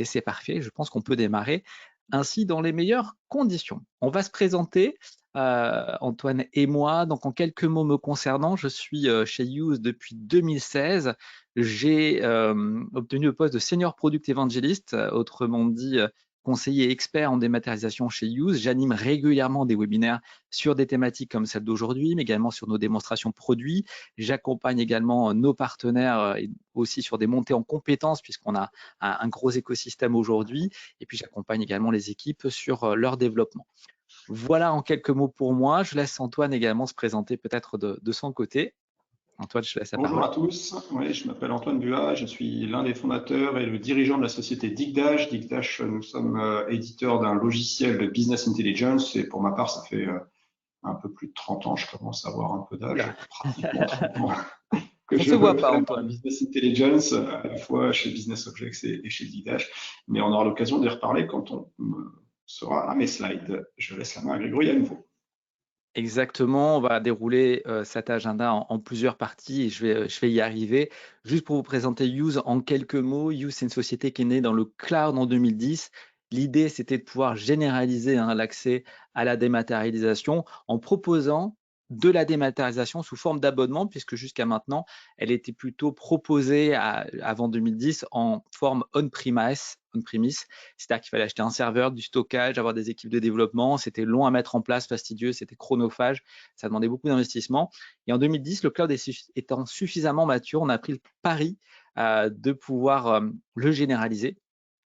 Et c'est parfait, je pense qu'on peut démarrer ainsi dans les meilleures conditions. On va se présenter, Antoine et moi. Donc en quelques mots me concernant, je suis chez Use depuis 2016. J'ai obtenu le poste de Senior Product Evangelist, autrement dit conseiller expert en dématérialisation chez Use. J'anime régulièrement des webinaires sur des thématiques comme celle d'aujourd'hui, mais également sur nos démonstrations produits. J'accompagne également nos partenaires et aussi sur des montées en compétences puisqu'on a un gros écosystème aujourd'hui. Et puis, j'accompagne également les équipes sur leur développement. Voilà en quelques mots pour moi. Je laisse Antoine également se présenter peut-être de son côté. Antoine, je te laisse la Bonjour parole. à tous, oui, je m'appelle Antoine Buat, je suis l'un des fondateurs et le dirigeant de la société Digdash. Digdash, nous sommes éditeurs d'un logiciel de business intelligence et pour ma part, ça fait un peu plus de 30 ans, je commence à avoir un peu d'âge, Oula. pratiquement 30 ans, que On je se voit pas, fais dans le Antoine. business intelligence, à la fois chez Business Objects et chez Digdash. Mais on aura l'occasion d'y reparler quand on sera à mes slides. Je laisse la main à Grégory à nouveau. Exactement, on va dérouler cet agenda en plusieurs parties et je vais y arriver. Juste pour vous présenter Use en quelques mots, Use c'est une société qui est née dans le cloud en 2010. L'idée c'était de pouvoir généraliser l'accès à la dématérialisation en proposant de la dématérialisation sous forme d'abonnement puisque jusqu'à maintenant elle était plutôt proposée avant 2010 en forme on-premise, c'est-à-dire qu'il fallait acheter un serveur, du stockage, avoir des équipes de développement. C'était long à mettre en place, fastidieux, c'était chronophage, ça demandait beaucoup d'investissement. Et en 2010, le cloud étant suffisamment mature, on a pris le pari de pouvoir le généraliser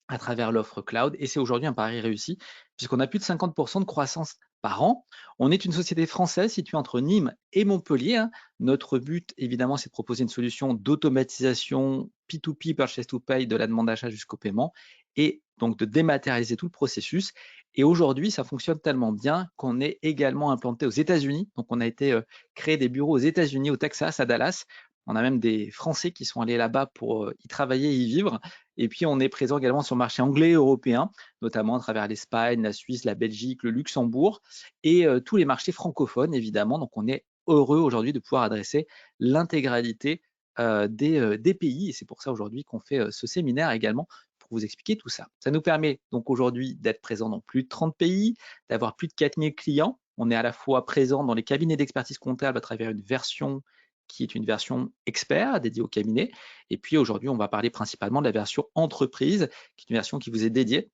à travers l'offre cloud. Et c'est aujourd'hui un pari réussi, puisqu'on a plus de 50% de croissance par an. On est une société française située entre Nîmes et Montpellier. Notre but, évidemment, c'est de proposer une solution d'automatisation P2P, purchase to pay, de la demande d'achat jusqu'au paiement, et donc de dématérialiser tout le processus. Et aujourd'hui, ça fonctionne tellement bien qu'on est également implanté aux États-Unis. Donc, on a été créer des bureaux aux États-Unis, au Texas, à Dallas. On a même des Français qui sont allés là-bas pour y travailler et y vivre. Et puis, on est présent également sur le marché anglais et européen, notamment à travers l'Espagne, la Suisse, la Belgique, le Luxembourg et tous les marchés francophones, évidemment. Donc, on est heureux aujourd'hui de pouvoir adresser l'intégralité des pays. Et c'est pour ça aujourd'hui qu'on fait ce séminaire également pour vous expliquer tout ça. Ça nous permet donc aujourd'hui d'être présent dans plus de 30 pays, d'avoir plus de 4000 clients. On est à la fois présent dans les cabinets d'expertise comptable à travers une version qui est une version expert dédiée au cabinet. Et puis aujourd'hui, on va parler principalement de la version entreprise, qui est une version qui vous est dédiée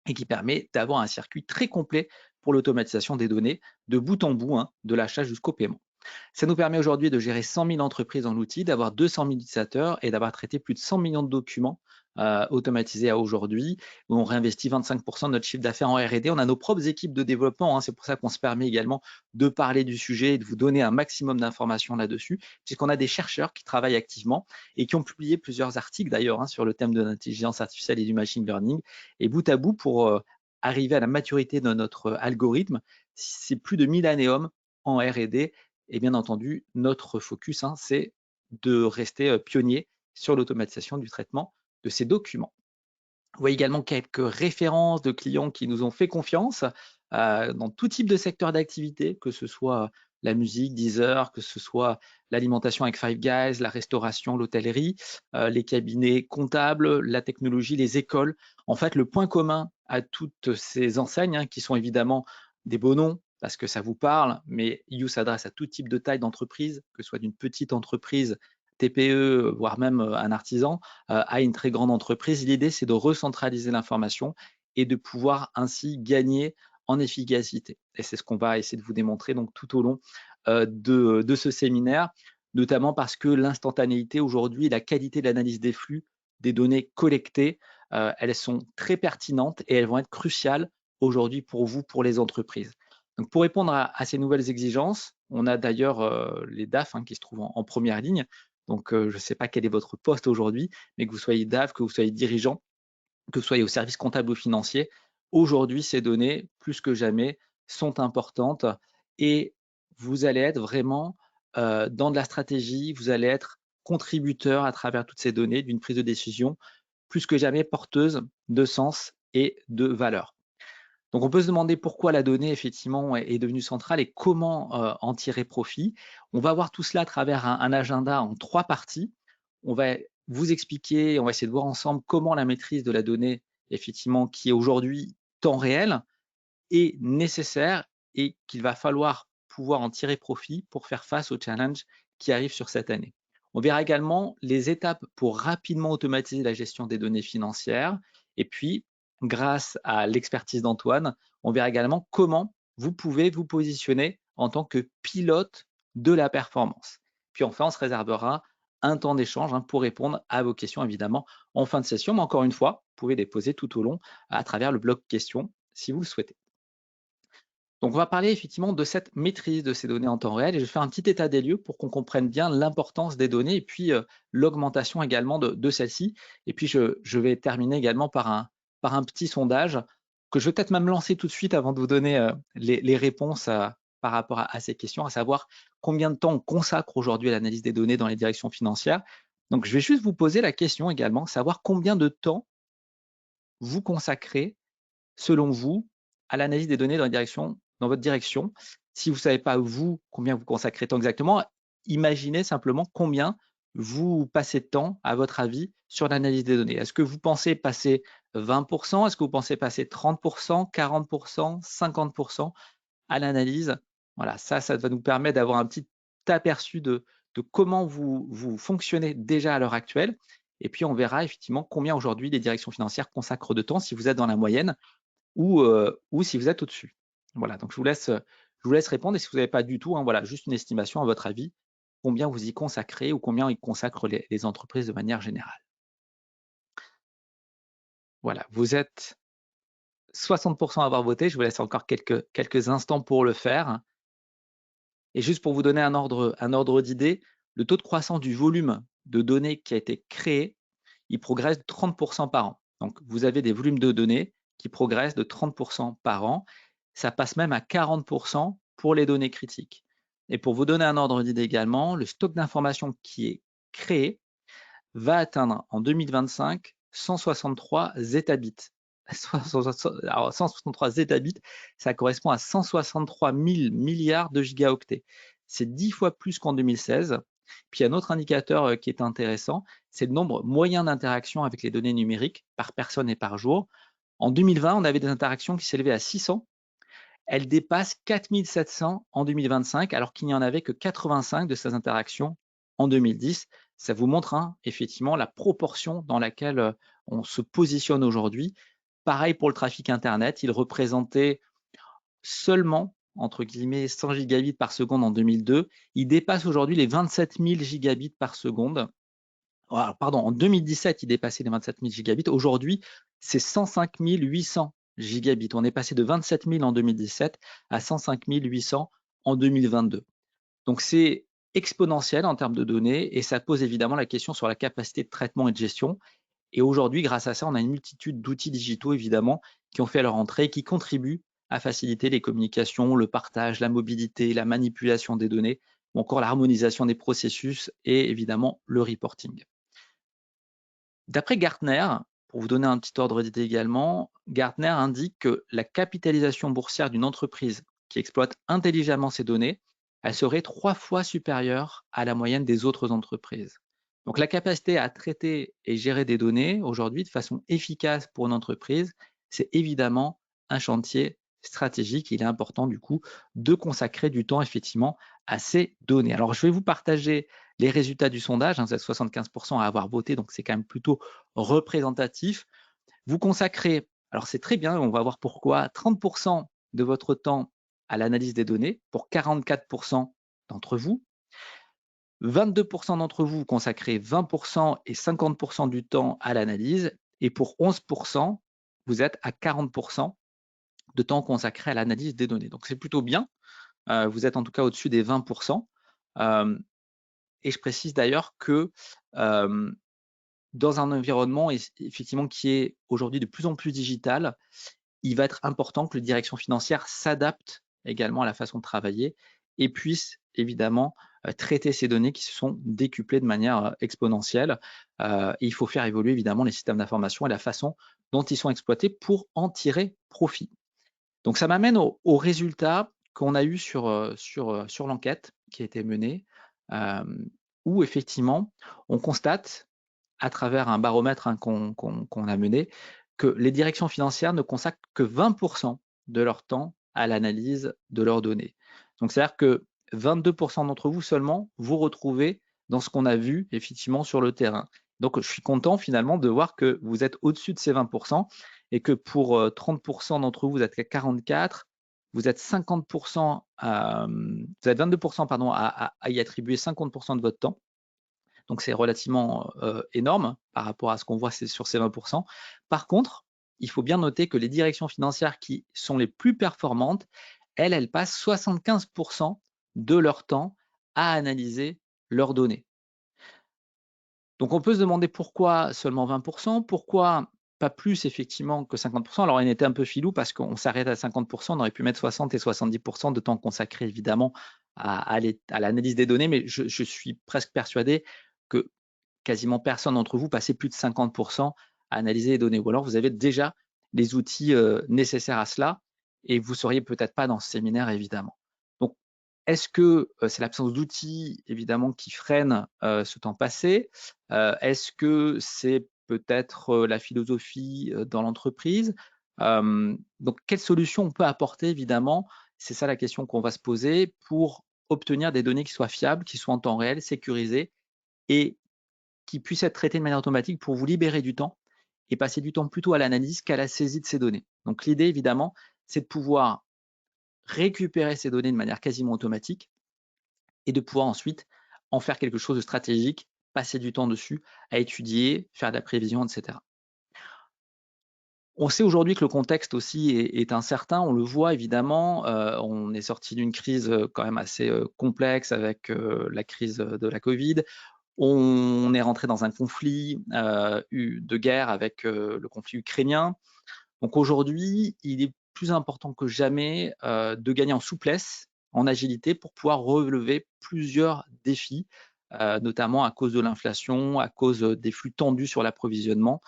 et qui permet d'avoir un circuit très complet pour l'automatisation des données de bout en bout, de l'achat jusqu'au paiement. Ça nous permet aujourd'hui de gérer 100 000 entreprises dans l'outil, d'avoir 200 000 utilisateurs et d'avoir traité plus de 100 millions de documents automatisés à aujourd'hui, où on réinvestit 25% de notre chiffre d'affaires en R&D. On a nos propres équipes de développement, c'est pour ça qu'on se permet également de parler du sujet et de vous donner un maximum d'informations là-dessus, puisqu'on a des chercheurs qui travaillent activement et qui ont publié plusieurs articles d'ailleurs sur le thème de l'intelligence artificielle et du machine learning. Et bout à bout, pour arriver à la maturité de notre algorithme, c'est plus de 1000 annéums en R&D. Et bien entendu, notre focus, c'est de rester pionnier sur l'automatisation du traitement de ces documents. Vous voyez également quelques références de clients qui nous ont fait confiance dans tout type de secteur d'activité, que ce soit la musique, Deezer, que ce soit l'alimentation avec Five Guys, la restauration, l'hôtellerie, les cabinets comptables, la technologie, les écoles. En fait, le point commun à toutes ces enseignes, qui sont évidemment des beaux noms, parce que ça vous parle, mais You s'adresse à tout type de taille d'entreprise, que ce soit d'une petite entreprise, TPE, voire même un artisan, à une très grande entreprise. L'idée, c'est de recentraliser l'information et de pouvoir ainsi gagner en efficacité. Et c'est ce qu'on va essayer de vous démontrer donc tout au long de ce séminaire, notamment parce que l'instantanéité aujourd'hui, la qualité de l'analyse des flux, des données collectées, elles sont très pertinentes et elles vont être cruciales aujourd'hui pour vous, pour les entreprises. Donc, pour répondre à ces nouvelles exigences, on a d'ailleurs les DAF qui se trouvent en première ligne. Donc, je ne sais pas quel est votre poste aujourd'hui, mais que vous soyez DAF, que vous soyez dirigeant, que vous soyez au service comptable ou financier, aujourd'hui, ces données, plus que jamais, sont importantes et vous allez être vraiment dans de la stratégie, vous allez être contributeur à travers toutes ces données d'une prise de décision plus que jamais porteuse de sens et de valeur. Donc, on peut se demander pourquoi la donnée, effectivement, est devenue centrale et comment en tirer profit. On va voir tout cela à travers un agenda en 3 parties. On va vous expliquer, on va essayer de voir ensemble comment la maîtrise de la donnée, effectivement, qui est aujourd'hui temps réel, est nécessaire et qu'il va falloir pouvoir en tirer profit pour faire face aux challenges qui arrivent sur cette année. On verra également les étapes pour rapidement automatiser la gestion des données financières. Et puis, grâce à l'expertise d'Antoine, on verra également comment vous pouvez vous positionner en tant que pilote de la performance. Puis enfin, on se réservera un temps d'échange pour répondre à vos questions, évidemment, en fin de session. Mais encore une fois, vous pouvez les poser tout au long à travers le bloc questions si vous le souhaitez. Donc, on va parler effectivement de cette maîtrise de ces données en temps réel et je vais faire un petit état des lieux pour qu'on comprenne bien l'importance des données et puis l'augmentation également de celles-ci. Et puis, je vais terminer également par un petit sondage que je vais peut-être même lancer tout de suite avant de vous donner les réponses par rapport à ces questions, à savoir combien de temps on consacre aujourd'hui à l'analyse des données dans les directions financières. Donc, je vais juste vous poser la question également, savoir combien de temps vous consacrez selon vous, à l'analyse des données dans votre direction. Si vous ne savez pas, vous, combien vous consacrez de temps exactement, imaginez simplement combien vous passez de temps, à votre avis, sur l'analyse des données. Est-ce que vous pensez passer 20%? Est-ce que vous pensez passer 30%, 40%, 50% à l'analyse? Voilà, ça va nous permettre d'avoir un petit aperçu de comment vous fonctionnez déjà à l'heure actuelle. Et puis, on verra effectivement combien aujourd'hui les directions financières consacrent de temps, si vous êtes dans la moyenne, ou si vous êtes au-dessus. Voilà, donc je vous laisse répondre et si vous n'avez pas du tout, voilà, juste une estimation à votre avis, combien vous y consacrez ou combien y consacrent les entreprises de manière générale. Voilà, vous êtes 60% à avoir voté, je vous laisse encore quelques instants pour le faire. Et juste pour vous donner un ordre d'idée, le taux de croissance du volume de données qui a été créé, il progresse de 30% par an. Donc, vous avez des volumes de données qui progressent de 30% par an. Ça passe même à 40% pour les données critiques. Et pour vous donner un ordre d'idée également, le stock d'informations qui est créé va atteindre en 2025 163 zettabytes. Alors 163 zettabytes, ça correspond à 163 000 milliards de gigaoctets. C'est 10 fois plus qu'en 2016. Puis un autre indicateur qui est intéressant, c'est le nombre moyen d'interactions avec les données numériques par personne et par jour. En 2020, on avait des interactions qui s'élevaient à 600. Elles dépassent 4700 en 2025, alors qu'il n'y en avait que 85 de ces interactions en 2010. Ça vous montre effectivement la proportion dans laquelle on se positionne aujourd'hui. Pareil pour le trafic Internet, il représentait seulement, entre guillemets, 100 gigabits par seconde en 2002. Il dépasse aujourd'hui les 27 000 gigabits par seconde. Alors, pardon, en 2017, il dépassait les 27 000 gigabits. Aujourd'hui, c'est 105 800 gigabits. On est passé de 27 000 en 2017 à 105 800 en 2022. Donc, c'est exponentiel en termes de données et ça pose évidemment la question sur la capacité de traitement et de gestion. Et aujourd'hui, grâce à ça, on a une multitude d'outils digitaux, évidemment, qui ont fait leur entrée et qui contribuent à faciliter les communications, le partage, la mobilité, la manipulation des données, ou encore l'harmonisation des processus et évidemment le reporting. D'après Gartner, pour vous donner un petit ordre d'idée également, Gartner indique que la capitalisation boursière d'une entreprise qui exploite intelligemment ces données, elle serait 3 fois supérieure à la moyenne des autres entreprises. Donc la capacité à traiter et gérer des données aujourd'hui de façon efficace pour une entreprise, c'est évidemment un chantier stratégique. Il est important du coup de consacrer du temps effectivement à ces données. Alors je vais vous partager les résultats du sondage. Vous êtes 75% à avoir voté, donc c'est quand même plutôt représentatif. Vous consacrez, alors c'est très bien, on va voir pourquoi, 30% de votre temps à l'analyse des données pour 44% d'entre vous. 22% d'entre vous consacrez 20% et 50% du temps à l'analyse. Et pour 11%, vous êtes à 40% de temps consacré à l'analyse des données. Donc c'est plutôt bien. Vous êtes en tout cas au-dessus des 20%. Et je précise d'ailleurs que dans un environnement effectivement qui est aujourd'hui de plus en plus digital, il va être important que les directions financières s'adaptent également à la façon de travailler et puissent évidemment traiter ces données qui se sont décuplées de manière exponentielle. Et il faut faire évoluer évidemment les systèmes d'information et la façon dont ils sont exploités pour en tirer profit. Donc ça m'amène au résultat qu'on a eu sur l'enquête qui a été menée, où effectivement on constate à travers un baromètre qu'on a mené, que les directions financières ne consacrent que 20% de leur temps à l'analyse de leurs données. Donc, c'est-à-dire que 22% d'entre vous seulement vous retrouvez dans ce qu'on a vu effectivement sur le terrain. Donc, je suis content finalement de voir que vous êtes au-dessus de ces 20% et que pour 30% d'entre vous, vous êtes à 44%, vous êtes 50%, vous êtes 22% pardon, à y attribuer 50% de votre temps. Donc, c'est relativement énorme par rapport à ce qu'on voit sur ces 20%. Par contre, il faut bien noter que les directions financières qui sont les plus performantes, elles passent 75% de leur temps à analyser leurs données. Donc, on peut se demander pourquoi seulement 20%, pourquoi pas plus effectivement que 50%. Alors, on était un peu filou parce qu'on s'arrête à 50%, on aurait pu mettre 60 et 70% de temps consacré évidemment à l'analyse des données, mais je suis presque persuadé que quasiment personne d'entre vous passez plus de 50% à analyser les données, ou alors vous avez déjà les outils nécessaires à cela et vous ne seriez peut-être pas dans ce séminaire évidemment. Donc, est-ce que c'est l'absence d'outils évidemment qui freine ce temps passé? Est-ce que c'est peut-être la philosophie dans l'entreprise? Donc, quelle solution on peut apporter évidemment? C'est ça la question qu'on va se poser pour obtenir des données qui soient fiables, qui soient en temps réel, sécurisées et qui puissent être traitées de manière automatique pour vous libérer du temps et passer du temps plutôt à l'analyse qu'à la saisie de ces données. Donc l'idée évidemment, c'est de pouvoir récupérer ces données de manière quasiment automatique et de pouvoir ensuite en faire quelque chose de stratégique, passer du temps dessus, à étudier, faire de la prévision, etc. On sait aujourd'hui que le contexte aussi est incertain, on le voit évidemment, on est sorti d'une crise quand même assez complexe avec la crise de la Covid. On est rentré dans un conflit de guerre avec le conflit ukrainien. Donc aujourd'hui, il est plus important que jamais de gagner en souplesse, en agilité pour pouvoir relever plusieurs défis, notamment à cause de l'inflation, à cause des flux tendus sur l'approvisionnement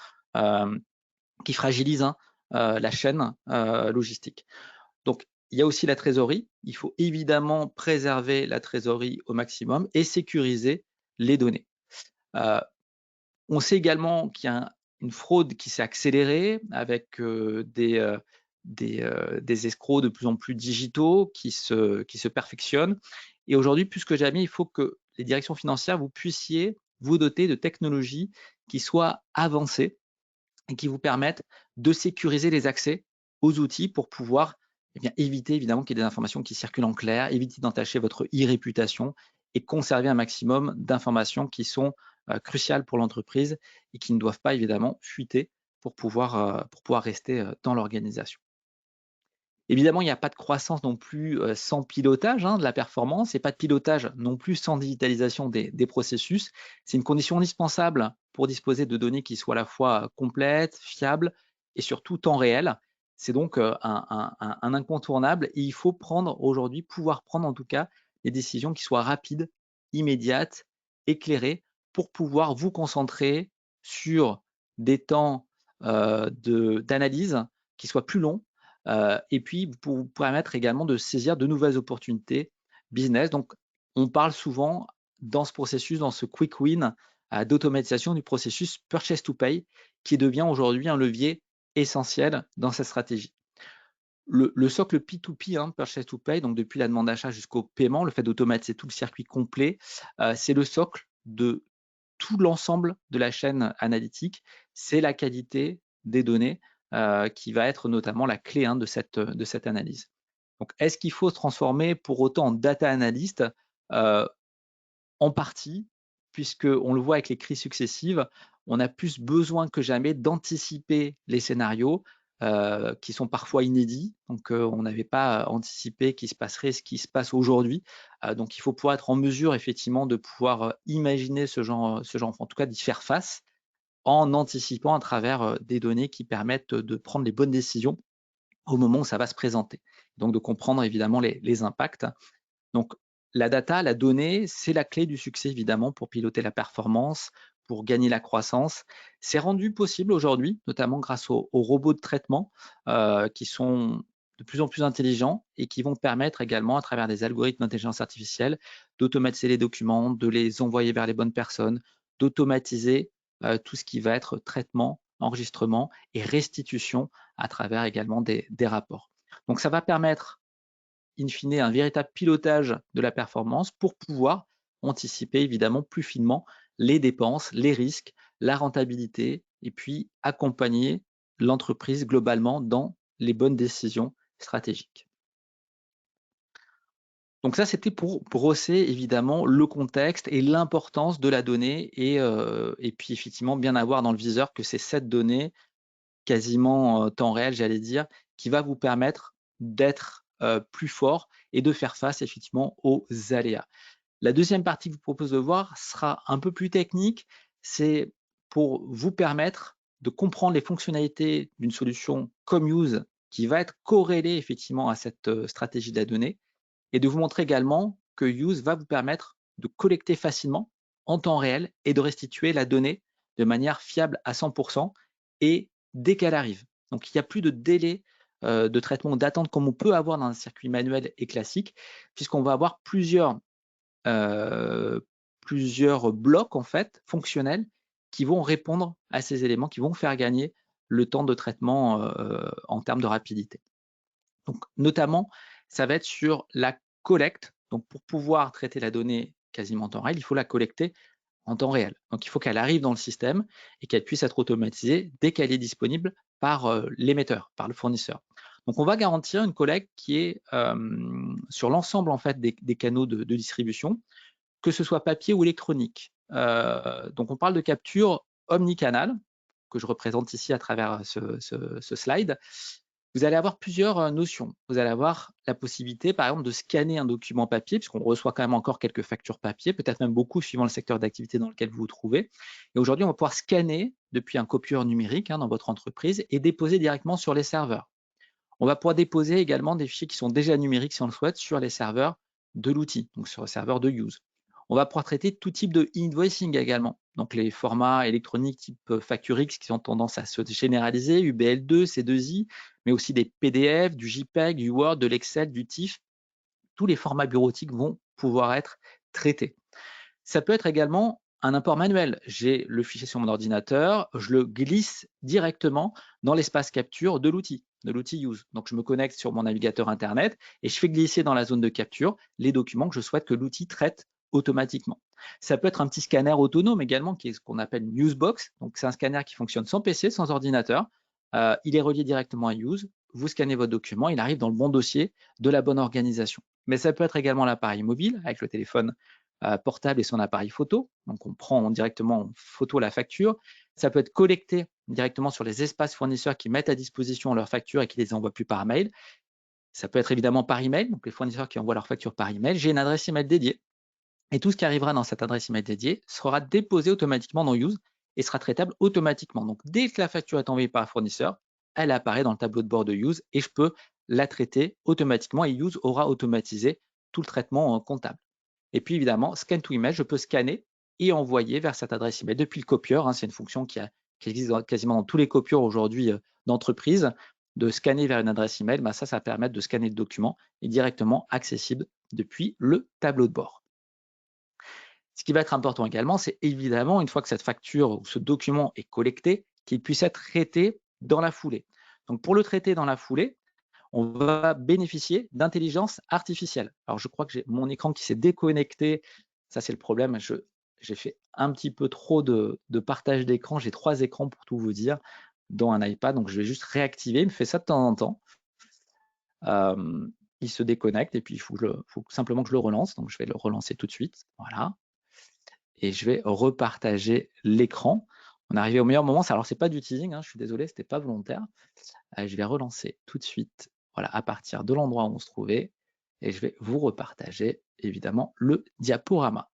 qui fragilisent la chaîne logistique. Donc, il y a aussi la trésorerie. Il faut évidemment préserver la trésorerie au maximum et sécuriser les données. On sait également qu'il y a une fraude qui s'est accélérée avec des escrocs de plus en plus digitaux qui se perfectionnent. Et aujourd'hui, plus que jamais, il faut que les directions financières, vous puissiez vous doter de technologies qui soient avancées et qui vous permettent de sécuriser les accès aux outils pour pouvoir éviter évidemment qu'il y ait des informations qui circulent en clair, éviter d'entacher votre e-réputation et conserver un maximum d'informations qui sont cruciales pour l'entreprise et qui ne doivent pas évidemment fuiter pour pouvoir rester dans l'organisation. Évidemment, il n'y a pas de croissance non plus sans pilotage de la performance et pas de pilotage non plus sans digitalisation des processus. C'est une condition indispensable pour disposer de données qui soient à la fois complètes, fiables et surtout temps réel. C'est donc un incontournable et il faut pouvoir prendre en tout cas des décisions qui soient rapides, immédiates, éclairées pour pouvoir vous concentrer sur des temps d'analyse qui soient plus longs et puis pour vous permettre également de saisir de nouvelles opportunités business. Donc, on parle souvent dans ce processus, dans ce quick win d'automatisation du processus purchase to pay, qui devient aujourd'hui un levier essentiel dans cette stratégie. Le socle P2P, purchase to pay, donc depuis la demande d'achat jusqu'au paiement, le fait d'automatiser tout le circuit complet, c'est le socle de tout l'ensemble de la chaîne analytique. C'est la qualité des données qui va être notamment la clé de cette analyse. Donc, est-ce qu'il faut se transformer pour autant en data analyst? En partie, puisqu'on le voit avec les crises successives, on a plus besoin que jamais d'anticiper les scénarios qui sont parfois inédits. Donc, on n'avait pas anticipé qu'il se passerait ce qui se passe aujourd'hui. Donc, il faut pouvoir être en mesure effectivement de pouvoir imaginer ce genre, en tout cas d'y faire face en anticipant à travers des données qui permettent de prendre les bonnes décisions au moment où ça va se présenter. Donc, de comprendre évidemment les impacts. Donc, la data, la donnée, c'est la clé du succès évidemment pour piloter la performance, pour gagner la croissance. C'est rendu possible aujourd'hui, notamment grâce aux robots de traitement qui sont de plus en plus intelligents et qui vont permettre également, à travers des algorithmes d'intelligence artificielle, d'automatiser les documents, de les envoyer vers les bonnes personnes, d'automatiser tout ce qui va être traitement, enregistrement et restitution à travers également des rapports. Donc ça va permettre in fine un véritable pilotage de la performance pour pouvoir anticiper évidemment plus finement les dépenses, les risques, la rentabilité et puis accompagner l'entreprise globalement dans les bonnes décisions stratégiques. Donc ça, c'était pour brosser évidemment le contexte et l'importance de la donnée et puis effectivement bien avoir dans le viseur que c'est cette donnée quasiment temps réel, j'allais dire, qui va vous permettre d'être plus fort et de faire face effectivement aux aléas. La deuxième partie que je vous propose de voir sera un peu plus technique, c'est pour vous permettre de comprendre les fonctionnalités d'une solution comme Use qui va être corrélée effectivement à cette stratégie de la donnée et de vous montrer également que Use va vous permettre de collecter facilement en temps réel et de restituer la donnée de manière fiable à 100% et dès qu'elle arrive. Donc, il n'y a plus de délai de traitement ou d'attente comme on peut avoir dans un circuit manuel et classique, puisqu'on va avoir plusieurs blocs en fait fonctionnels qui vont répondre à ces éléments, qui vont faire gagner le temps de traitement en termes de rapidité. Donc, notamment, ça va être sur la collecte. Donc, pour pouvoir traiter la donnée quasiment en temps réel, il faut la collecter en temps réel. Donc, il faut qu'elle arrive dans le système et qu'elle puisse être automatisée dès qu'elle est disponible par l'émetteur, par le fournisseur. Donc, on va garantir une collecte qui est sur l'ensemble en fait des canaux de distribution, que ce soit papier ou électronique. Donc, on parle de capture omnicanal, que je représente ici à travers ce slide. Vous allez avoir plusieurs notions. Vous allez avoir la possibilité, par exemple, de scanner un document papier, puisqu'on reçoit quand même encore quelques factures papier, peut-être même beaucoup suivant le secteur d'activité dans lequel vous vous trouvez. Et aujourd'hui, on va pouvoir scanner depuis un copieur numérique dans votre entreprise et déposer directement sur les serveurs. On va pouvoir déposer également des fichiers qui sont déjà numériques, si on le souhaite, sur les serveurs de l'outil, donc sur le serveur de Use. On va pouvoir traiter tout type de invoicing également, donc les formats électroniques type FactureX qui ont tendance à se généraliser, UBL2, C2I, mais aussi des PDF, du JPEG, du Word, de l'Excel, du TIFF. Tous les formats bureautiques vont pouvoir être traités. Ça peut être également un import manuel. J'ai le fichier sur mon ordinateur, je le glisse directement dans l'espace capture de l'outil Use. Donc, je me connecte sur mon navigateur Internet et je fais glisser dans la zone de capture les documents que je souhaite que l'outil traite automatiquement. Ça peut être un petit scanner autonome également, qui est ce qu'on appelle Usebox. Donc, c'est un scanner qui fonctionne sans PC, sans ordinateur. Il est relié directement à Use. Vous scannez votre document, il arrive dans le bon dossier de la bonne organisation. Mais ça peut être également l'appareil mobile avec le téléphone portable et son appareil photo. Donc, on prend directement en photo la facture. Ça peut être collecté directement sur les espaces fournisseurs qui mettent à disposition leurs factures et qui les envoient plus par mail. Ça peut être évidemment par email, donc les fournisseurs qui envoient leurs factures par email. J'ai une adresse email dédiée et tout ce qui arrivera dans cette adresse email dédiée sera déposé automatiquement dans Use et sera traitable automatiquement. Donc, dès que la facture est envoyée par un fournisseur, elle apparaît dans le tableau de bord de Use et je peux la traiter automatiquement et Use aura automatisé tout le traitement comptable. Et puis évidemment, scan to image, je peux scanner et envoyer vers cette adresse email depuis le copieur. C'est une fonction qui existe quasiment dans tous les copieurs aujourd'hui d'entreprise. De scanner vers une adresse email, ça va permettre de scanner le document et directement accessible depuis le tableau de bord. Ce qui va être important également, c'est évidemment, une fois que cette facture ou ce document est collecté, qu'il puisse être traité dans la foulée. Donc pour le traiter dans la foulée, on va bénéficier d'intelligence artificielle. Alors, je crois que j'ai mon écran qui s'est déconnecté. Ça, c'est le problème. J'ai fait un petit peu trop de partage d'écran. J'ai 3 écrans pour tout vous dire, dont un iPad. Donc, je vais juste réactiver. Il me fait ça de temps en temps. Il se déconnecte et puis il faut simplement que je le relance. Donc, je vais le relancer tout de suite. Voilà. Et je vais repartager l'écran. On est arrivé au meilleur moment. Alors, c'est pas du teasing. Je suis désolé, c'était pas volontaire. Je vais relancer tout de suite, voilà, à partir de l'endroit où on se trouvait, et je vais vous repartager évidemment le diaporama.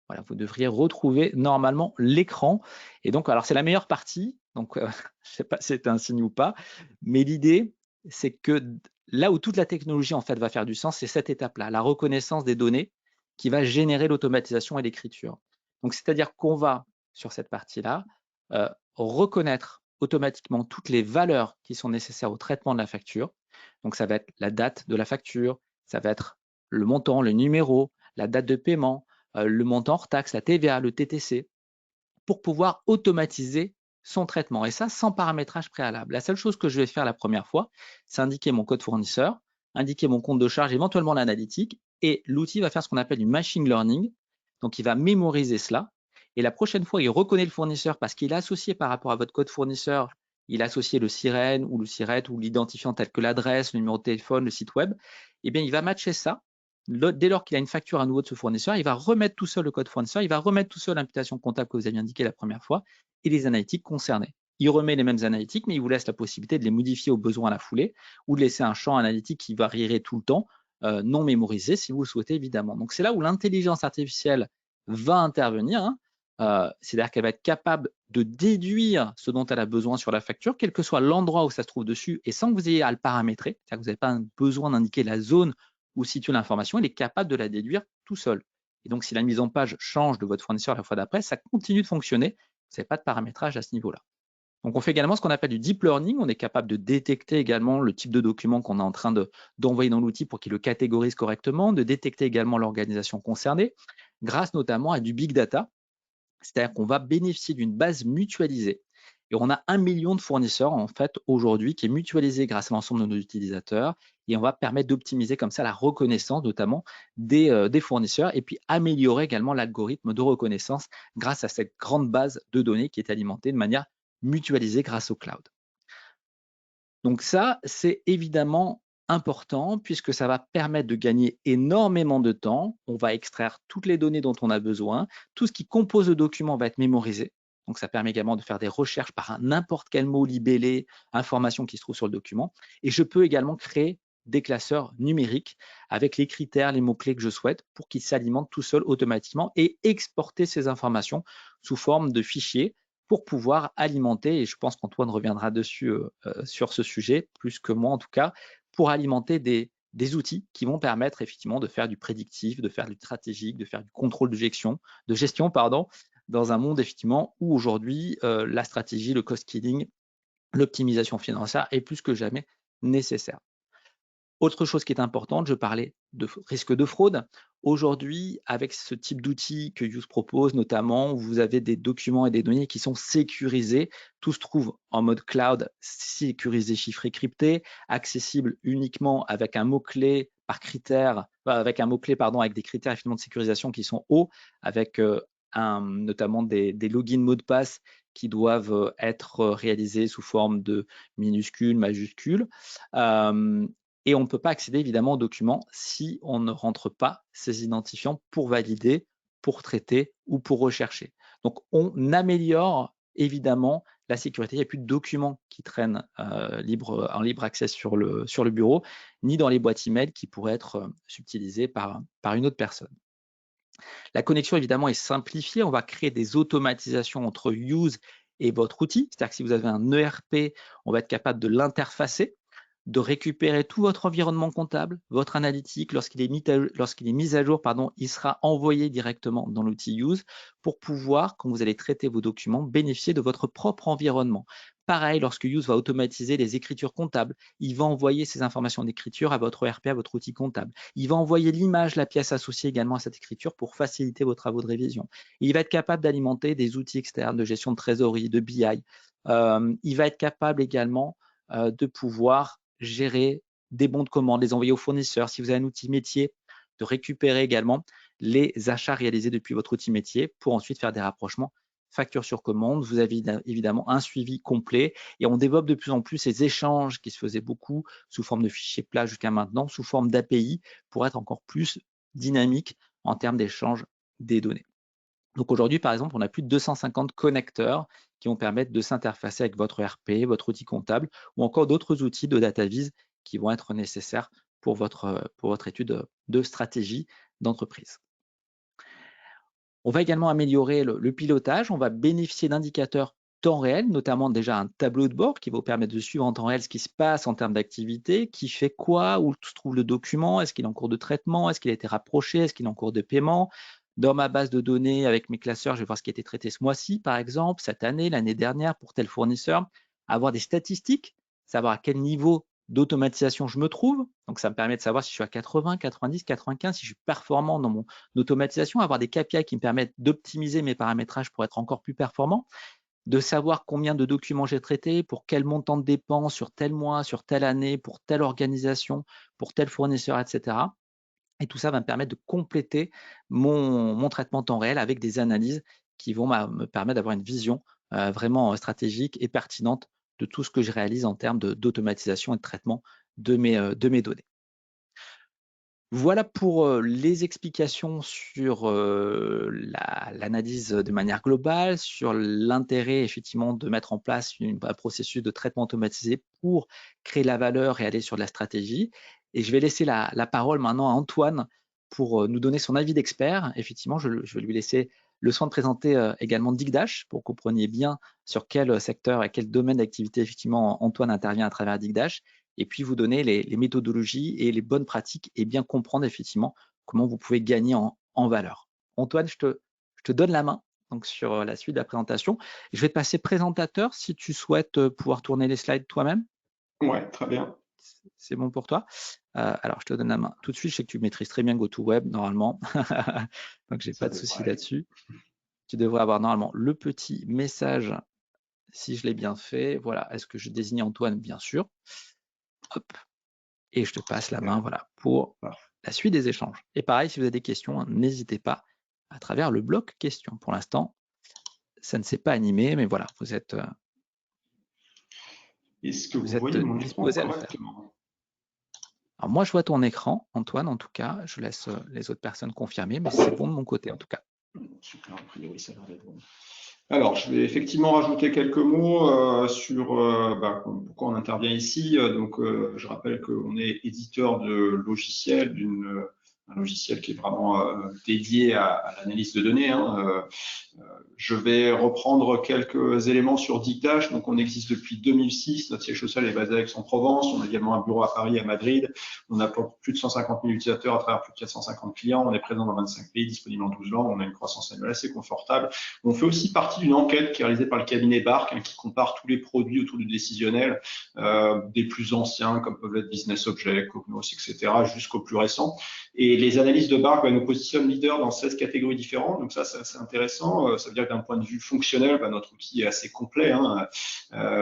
Voilà, vous devriez retrouver normalement l'écran. Et donc, alors c'est la meilleure partie, donc je ne sais pas si c'est un signe ou pas, mais l'idée, c'est que là où toute la technologie en fait va faire du sens, c'est cette étape-là, la reconnaissance des données qui va générer l'automatisation et l'écriture. Donc, c'est-à-dire qu'on va, sur cette partie-là, reconnaître automatiquement toutes les valeurs qui sont nécessaires au traitement de la facture. Donc, ça va être la date de la facture, ça va être le montant, le numéro, la date de paiement, le montant hors taxe, la TVA, le TTC. pour pouvoir automatiser son traitement. Et ça, sans paramétrage préalable. La seule chose que je vais faire la première fois, c'est indiquer mon code fournisseur, indiquer mon compte de charge, éventuellement l'analytique, et l'outil va faire ce qu'on appelle du machine learning. Donc, il va mémoriser cela. Et la prochaine fois, il reconnaît le fournisseur parce qu'il a associé par rapport à votre code fournisseur, il a associé le sirène ou le SIRET ou l'identifiant tel que l'adresse, le numéro de téléphone, le site web. Eh bien, il va matcher ça. Dès lors qu'il a une facture à nouveau de ce fournisseur, il va remettre tout seul le code fournisseur, il va remettre tout seul l'imputation comptable que vous aviez indiquée la première fois et les analytiques concernées. Il remet les mêmes analytiques, mais il vous laisse la possibilité de les modifier au besoin à la foulée ou de laisser un champ analytique qui varierait tout le temps, non mémorisé si vous le souhaitez évidemment. Donc c'est là où l'intelligence artificielle va intervenir, hein. C'est-à-dire qu'elle va être capable de déduire ce dont elle a besoin sur la facture, quel que soit l'endroit où ça se trouve dessus, et sans que vous ayez à le paramétrer, c'est-à-dire que vous n'avez pas besoin d'indiquer la zone où situe l'information, il est capable de la déduire tout seul. Et donc, si la mise en page change de votre fournisseur la fois d'après, ça continue de fonctionner. Vous n'avez pas de paramétrage à ce niveau-là. Donc, on fait également ce qu'on appelle du deep learning. On est capable de détecter également le type de document qu'on est en train d'envoyer dans l'outil pour qu'il le catégorise correctement, de détecter également l'organisation concernée, grâce notamment à du big data. C'est-à-dire qu'on va bénéficier d'une base mutualisée. Et on a 1 million de fournisseurs en fait aujourd'hui qui est mutualisé grâce à l'ensemble de nos utilisateurs. Et on va permettre d'optimiser comme ça la reconnaissance notamment des fournisseurs et puis améliorer également l'algorithme de reconnaissance grâce à cette grande base de données qui est alimentée de manière mutualisée grâce au cloud. Donc ça, c'est évidemment important puisque ça va permettre de gagner énormément de temps. On va extraire toutes les données dont on a besoin. Tout ce qui compose le document va être mémorisé. Donc ça permet également de faire des recherches par n'importe quel mot libellé, information qui se trouve sur le document. Et je peux également créer des classeurs numériques avec les critères, les mots-clés que je souhaite pour qu'ils s'alimentent tout seuls automatiquement et exporter ces informations sous forme de fichiers pour pouvoir alimenter, et je pense qu'Antoine reviendra dessus sur ce sujet, plus que moi en tout cas, pour alimenter des outils qui vont permettre effectivement de faire du prédictif, de faire du stratégique, de faire du contrôle de gestion, dans un monde effectivement où aujourd'hui la stratégie, le cost killing, l'optimisation financière est plus que jamais nécessaire. Autre chose qui est importante, je parlais de risque de fraude. Aujourd'hui, avec ce type d'outils que Use propose, notamment, vous avez des documents et des données qui sont sécurisés. Tout se trouve en mode cloud, sécurisé, chiffré, crypté, accessible uniquement avec un mot-clé par critère, avec un mot-clé, pardon, avec des critères finalement de sécurisation qui sont hauts, avec notamment des logins mots de passe qui doivent être réalisés sous forme de minuscules, majuscules. Et on ne peut pas accéder évidemment aux documents si on ne rentre pas ces identifiants pour valider, pour traiter ou pour rechercher. Donc, on améliore évidemment la sécurité. Il n'y a plus de documents qui traînent en libre accès sur le bureau, ni dans les boîtes email qui pourraient être subtilisées par une autre personne. La connexion évidemment est simplifiée. On va créer des automatisations entre Use et votre outil. C'est-à-dire que si vous avez un ERP, on va être capable de l'interfacer, de récupérer tout votre environnement comptable, votre analytique, lorsqu'il est mis à jour, il sera envoyé directement dans l'outil Use pour pouvoir, quand vous allez traiter vos documents, bénéficier de votre propre environnement. Pareil, lorsque Use va automatiser les écritures comptables, il va envoyer ces informations d'écriture à votre ERP, à votre outil comptable. Il va envoyer l'image, la pièce associée également à cette écriture pour faciliter vos travaux de révision. Et il va être capable d'alimenter des outils externes de gestion de trésorerie, de BI. Il va être capable également de pouvoir gérer des bons de commande, les envoyer aux fournisseurs. Si vous avez un outil métier, de récupérer également les achats réalisés depuis votre outil métier pour ensuite faire des rapprochements facture sur commande. Vous avez évidemment un suivi complet et on développe de plus en plus ces échanges qui se faisaient beaucoup sous forme de fichiers plats jusqu'à maintenant, sous forme d'API pour être encore plus dynamique en termes d'échange des données. Donc aujourd'hui, par exemple, on a plus de 250 connecteurs qui vont permettre de s'interfacer avec votre ERP, votre outil comptable ou encore d'autres outils de data vis qui vont être nécessaires pour votre étude de stratégie d'entreprise. On va également améliorer le pilotage. On va bénéficier d'indicateurs temps réel, notamment déjà un tableau de bord qui va vous permettre de suivre en temps réel ce qui se passe en termes d'activité, qui fait quoi, où se trouve le document, est-ce qu'il est en cours de traitement, est-ce qu'il a été rapproché, est-ce qu'il est en cours de paiement. Dans ma base de données avec mes classeurs, je vais voir ce qui a été traité ce mois-ci, par exemple, cette année, l'année dernière pour tel fournisseur, avoir des statistiques, savoir à quel niveau d'automatisation je me trouve. Donc, ça me permet de savoir si je suis à 80, 90, 95, si je suis performant dans mon automatisation, avoir des KPI qui me permettent d'optimiser mes paramétrages pour être encore plus performant, de savoir combien de documents j'ai traités, pour quel montant de dépenses sur tel mois, sur telle année, pour telle organisation, pour tel fournisseur, etc. Et tout ça va me permettre de compléter mon traitement temps réel avec des analyses qui vont me permettre d'avoir une vision vraiment stratégique et pertinente de tout ce que je réalise en termes d'automatisation et de traitement de mes données. Voilà pour les explications sur l'analyse de manière globale, sur l'intérêt effectivement de mettre en place un processus de traitement automatisé pour créer la valeur et aller sur de la stratégie. Et je vais laisser la parole maintenant à Antoine pour nous donner son avis d'expert. Effectivement, je vais lui laisser le soin de présenter également Digdash pour que vous compreniez bien sur quel secteur et quel domaine d'activité effectivement Antoine intervient à travers Digdash, et puis vous donner les méthodologies et les bonnes pratiques et bien comprendre effectivement comment vous pouvez gagner en valeur. Antoine, je te donne la main donc, sur la suite de la présentation. Je vais te passer présentateur si tu souhaites pouvoir tourner les slides toi-même. Ouais, très bien. C'est bon pour toi. Alors, je te donne la main tout de suite. Je sais que tu maîtrises très bien GoToWeb normalement, donc j'ai pas de souci là-dessus. Tu devrais avoir normalement le petit message si je l'ai bien fait. Voilà, est-ce que je désigne Antoine? Bien sûr. Hop. Et je te passe la main voilà, pour la suite des échanges. Et pareil, si vous avez des questions, n'hésitez pas à travers le bloc questions. Pour l'instant, ça ne s'est pas animé, mais voilà, vous êtes, Est-ce que vous voyez mon écran disposé à le faire. correctement? Alors moi, je vois ton écran, Antoine, en tout cas. Je laisse les autres personnes confirmer, mais c'est bon de mon côté, en tout cas. Super, a priori, ça a l'air d'être bon. Alors, je vais effectivement rajouter quelques mots sur pourquoi on intervient ici. Donc, je rappelle qu'on est éditeur de logiciels, un logiciel qui est vraiment dédié à l'analyse de données. Je vais reprendre quelques éléments sur Digdash. Donc, on existe depuis 2006. Notre siège social est basé à Aix-en-Provence. On a également un bureau à Paris, à Madrid. On a plus de 150 000 utilisateurs à travers plus de 450 clients. On est présent dans 25 pays, disponible en 12 langues. On a une croissance annuelle assez confortable. On fait aussi partie d'une enquête qui est réalisée par le cabinet Bark, qui compare tous les produits autour du décisionnel, des plus anciens comme peuvent être Business Object, Cognos, etc., jusqu'aux plus récents. Et les analyses de Bark nous positionnent leader dans 16 catégories différentes. Donc ça, c'est assez intéressant. Ça veut dire que d'un point de vue fonctionnel, notre outil est assez complet.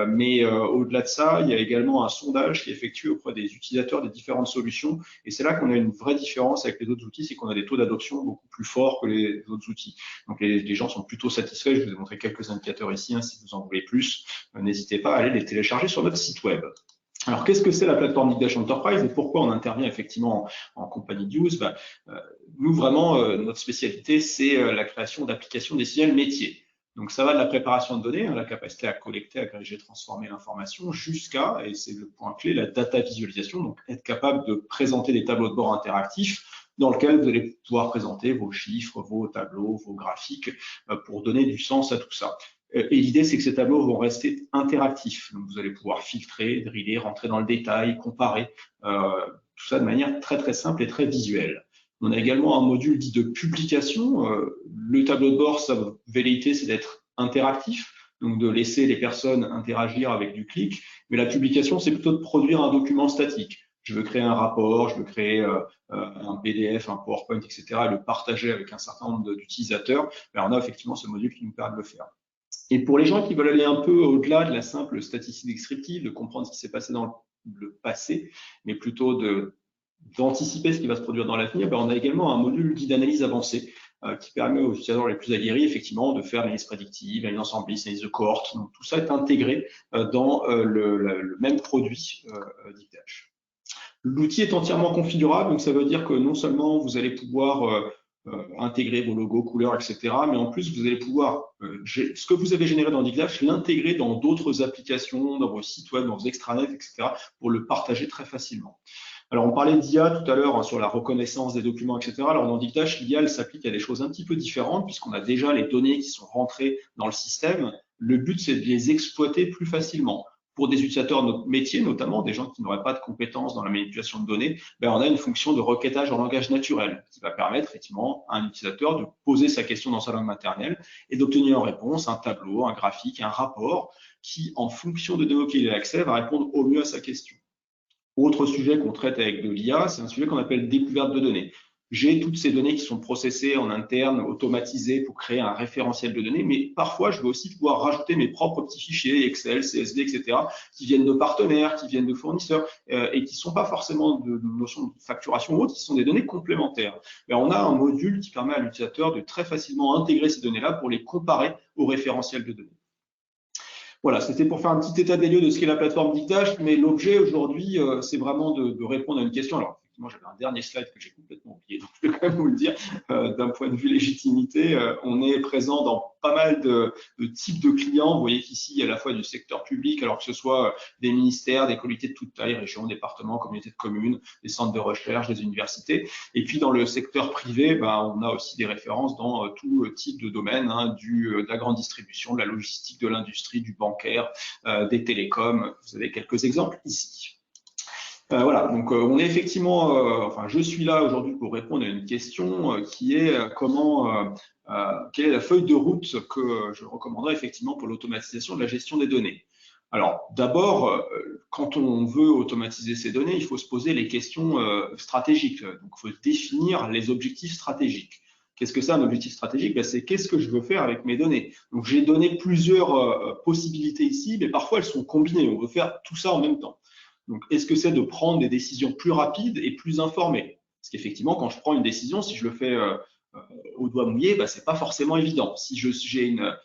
Mais au-delà de ça, il y a également un sondage qui est effectué auprès des utilisateurs des différentes solutions. Et c'est là qu'on a une vraie différence avec les autres outils, c'est qu'on a des taux d'adoption beaucoup plus forts que les autres outils. Donc les gens sont plutôt satisfaits. Je vous ai montré quelques indicateurs ici. Si vous en voulez plus, n'hésitez pas à aller les télécharger sur notre site web. Alors, qu'est-ce que c'est la plateforme Digdash Enterprise et pourquoi on intervient effectivement en compagnie d'Use? Nous, vraiment, notre spécialité, c'est la création d'applications décisionnelles métiers. Donc, ça va de la préparation de données, la capacité à collecter, agréger, transformer l'information, jusqu'à, et c'est le point clé, la data visualisation, donc être capable de présenter des tableaux de bord interactifs dans lesquels vous allez pouvoir présenter vos chiffres, vos tableaux, vos graphiques, pour donner du sens à tout ça. Et l'idée, c'est que ces tableaux vont rester interactifs. Donc, vous allez pouvoir filtrer, driller, rentrer dans le détail, comparer, tout ça de manière très, très simple et très visuelle. On a également un module dit de publication. Le tableau de bord, sa velléité, c'est d'être interactif, donc de laisser les personnes interagir avec du clic. Mais la publication, c'est plutôt de produire un document statique. Je veux créer un rapport, je veux créer un PDF, un PowerPoint, etc., et le partager avec un certain nombre d'utilisateurs. On a effectivement ce module qui nous permet de le faire. Et pour les gens qui veulent aller un peu au-delà de la simple statistique descriptive, de comprendre ce qui s'est passé dans le passé, mais plutôt d'anticiper ce qui va se produire dans l'avenir, on a également un module dit d'analyse avancée qui permet aux utilisateurs les plus aguerris, effectivement, de faire l'analyse prédictive, l'analyse ensembliste, l'analyse de cohorte. Donc, tout ça est intégré dans le même produit Digdash. L'outil est entièrement configurable, donc ça veut dire que non seulement vous allez pouvoir intégrer vos logos, couleurs, etc. Mais en plus, vous allez pouvoir, ce que vous avez généré dans Digdash, l'intégrer dans d'autres applications, dans vos sites web, dans vos extranets, etc. pour le partager très facilement. Alors, on parlait d'IA tout à l'heure sur la reconnaissance des documents, etc. Alors, dans Digdash, l'IA, elle s'applique à des choses un petit peu différentes puisqu'on a déjà les données qui sont rentrées dans le système. Le but, c'est de les exploiter plus facilement. Pour des utilisateurs de notre métier, notamment des gens qui n'auraient pas de compétences dans la manipulation de données, on a une fonction de requêtage en langage naturel qui va permettre effectivement à un utilisateur de poser sa question dans sa langue maternelle et d'obtenir en réponse un tableau, un graphique, un rapport qui, en fonction de données auxquelles il a accès, va répondre au mieux à sa question. Autre sujet qu'on traite avec de l'IA, c'est un sujet qu'on appelle découverte de données. J'ai toutes ces données qui sont processées en interne, automatisées pour créer un référentiel de données, mais parfois, je veux aussi pouvoir rajouter mes propres petits fichiers, Excel, CSV, etc., qui viennent de partenaires, qui viennent de fournisseurs, et qui ne sont pas forcément de notion de facturation ou autre, qui sont des données complémentaires. Mais on a un module qui permet à l'utilisateur de très facilement intégrer ces données-là pour les comparer au référentiel de données. Voilà, c'était pour faire un petit état des lieux de ce qu'est la plateforme Dictage, mais l'objet aujourd'hui, c'est vraiment de répondre à une question. Alors, effectivement, j'avais un dernier slide que j'ai complètement oublié, donc je vais quand même vous le dire. D'un point de vue légitimité, on est présent dans pas mal de types de clients. Vous voyez qu'ici, il y a à la fois du secteur public, alors que ce soit des ministères, des comités de toute taille, régions, départements, communautés de communes, des centres de recherche, des universités. Et puis, dans le secteur privé, on a aussi des références dans tout type de domaine, hein, de la grande distribution, de la logistique, de l'industrie, du bancaire, des télécoms. Vous avez quelques exemples ici. Voilà, donc on est effectivement, enfin, je suis là aujourd'hui pour répondre à une question qui est quelle est la feuille de route que je recommanderais effectivement pour l'automatisation de la gestion des données. Alors, d'abord, quand on veut automatiser ces données, il faut se poser les questions stratégiques. Donc, il faut définir les objectifs stratégiques. Qu'est-ce que c'est un objectif stratégique? C'est qu'est-ce que je veux faire avec mes données. Donc, j'ai donné plusieurs possibilités ici, mais parfois elles sont combinées. On veut faire tout ça en même temps. Donc, est-ce que c'est de prendre des décisions plus rapides et plus informées? Parce qu'effectivement, quand je prends une décision, si je le fais au doigt mouillé, c'est pas forcément évident. Si j'ai une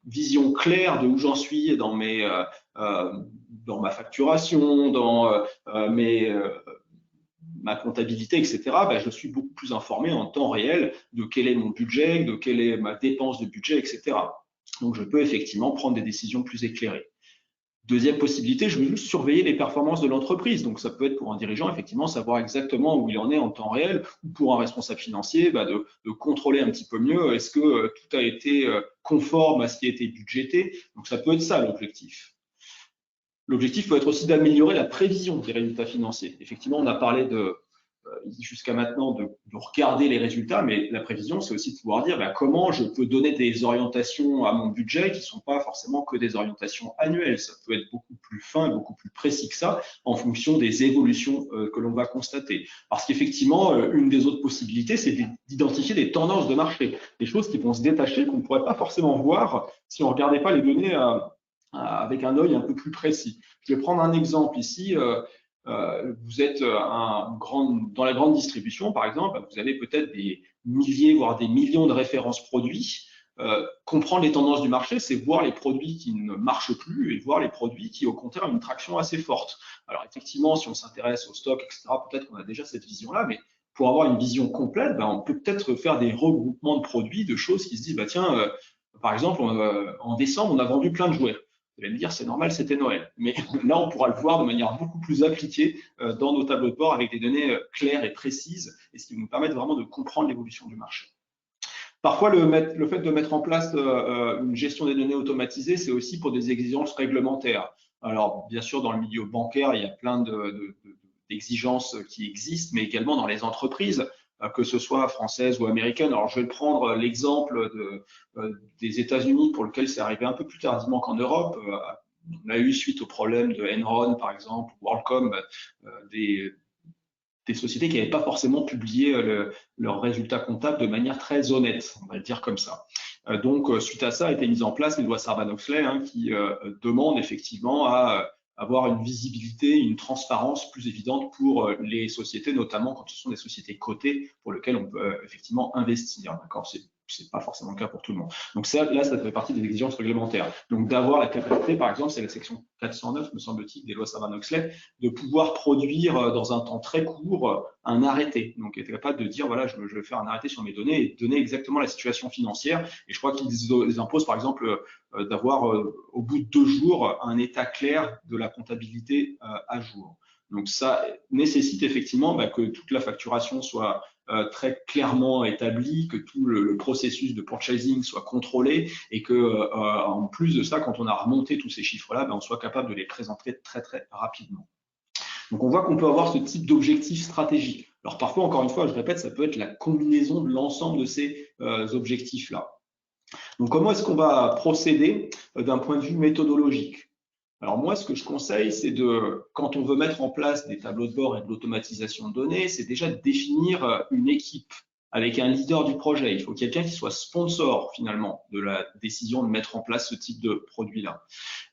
vision claire de où j'en suis dans ma facturation, dans ma comptabilité, etc., je suis beaucoup plus informé en temps réel de quel est mon budget, de quelle est ma dépense de budget, etc. Donc, je peux effectivement prendre des décisions plus éclairées. Deuxième possibilité, je veux juste surveiller les performances de l'entreprise. Donc, ça peut être pour un dirigeant, effectivement, savoir exactement où il en est en temps réel, ou pour un responsable financier, de contrôler un petit peu mieux, est-ce que tout a été conforme à ce qui a été budgété. Donc, ça peut être ça l'objectif. L'objectif peut être aussi d'améliorer la prévision des résultats financiers. Effectivement, on a parlé jusqu'à maintenant de regarder les résultats, mais la prévision, c'est aussi de pouvoir dire comment je peux donner des orientations à mon budget qui ne sont pas forcément que des orientations annuelles. Ça peut être beaucoup plus fin, beaucoup plus précis que ça, en fonction des évolutions que l'on va constater. Parce qu'effectivement, une des autres possibilités, c'est d'identifier des tendances de marché, des choses qui vont se détacher, qu'on ne pourrait pas forcément voir si on ne regardait pas les données avec un œil un peu plus précis. Je vais prendre un exemple ici. Vous êtes dans la grande distribution, par exemple, vous avez peut-être des milliers, voire des millions de références produits. Comprendre les tendances du marché, c'est voir les produits qui ne marchent plus et voir les produits qui, au contraire, ont une traction assez forte. Alors, effectivement, si on s'intéresse au stock, etc., peut-être qu'on a déjà cette vision-là, mais pour avoir une vision complète, on peut peut-être faire des regroupements de produits, de choses qui se disent, tiens, par exemple, en décembre, on a vendu plein de jouets. Vous allez me dire, c'est normal, c'était Noël. Mais là, on pourra le voir de manière beaucoup plus appliquée dans nos tableaux de bord avec des données claires et précises, et ce qui nous permet vraiment de comprendre l'évolution du marché. Parfois, le fait de mettre en place une gestion des données automatisée, c'est aussi pour des exigences réglementaires. Alors, bien sûr, dans le milieu bancaire, il y a plein d'exigences qui existent, mais également dans les entreprises, que ce soit françaises ou américaines. Alors, je vais prendre l'exemple des États-Unis, pour lequel c'est arrivé un peu plus tardivement qu'en Europe. On a eu, suite au problème de Enron, par exemple, WorldCom, des sociétés qui n'avaient pas forcément publié leurs résultats comptables de manière très honnête, on va le dire comme ça. Donc, suite à ça, a été mise en place les lois Sarbanes-Oxley qui demandent effectivement à avoir une visibilité, une transparence plus évidente pour les sociétés, notamment quand ce sont des sociétés cotées pour lesquelles on peut effectivement investir. D'accord, c'est pas forcément le cas pour tout le monde. Donc ça fait partie des exigences réglementaires. Donc d'avoir la capacité, par exemple, c'est la section 409, me semble-t-il, des lois Sarbanes-Oxley, de pouvoir produire dans un temps très court un arrêté. Donc être capable de dire, voilà, je vais faire un arrêté sur mes données et donner exactement la situation financière. Et je crois qu'ils imposent, par exemple, d'avoir au bout de 2 jours un état clair de la comptabilité à jour. Donc ça nécessite effectivement que toute la facturation soit très clairement établi, que tout le processus de purchasing soit contrôlé et que en plus de ça, quand on a remonté tous ces chiffres-là, on soit capable de les présenter très très rapidement. Donc on voit qu'on peut avoir ce type d'objectif stratégique. Alors parfois, encore une fois, je répète, ça peut être la combinaison de l'ensemble de ces objectifs-là. Donc comment est-ce qu'on va procéder d'un point de vue méthodologique? Alors moi, ce que je conseille, c'est quand on veut mettre en place des tableaux de bord et de l'automatisation de données, c'est déjà de définir une équipe avec un leader du projet. Il faut quelqu'un qui soit sponsor finalement de la décision de mettre en place ce type de produit-là.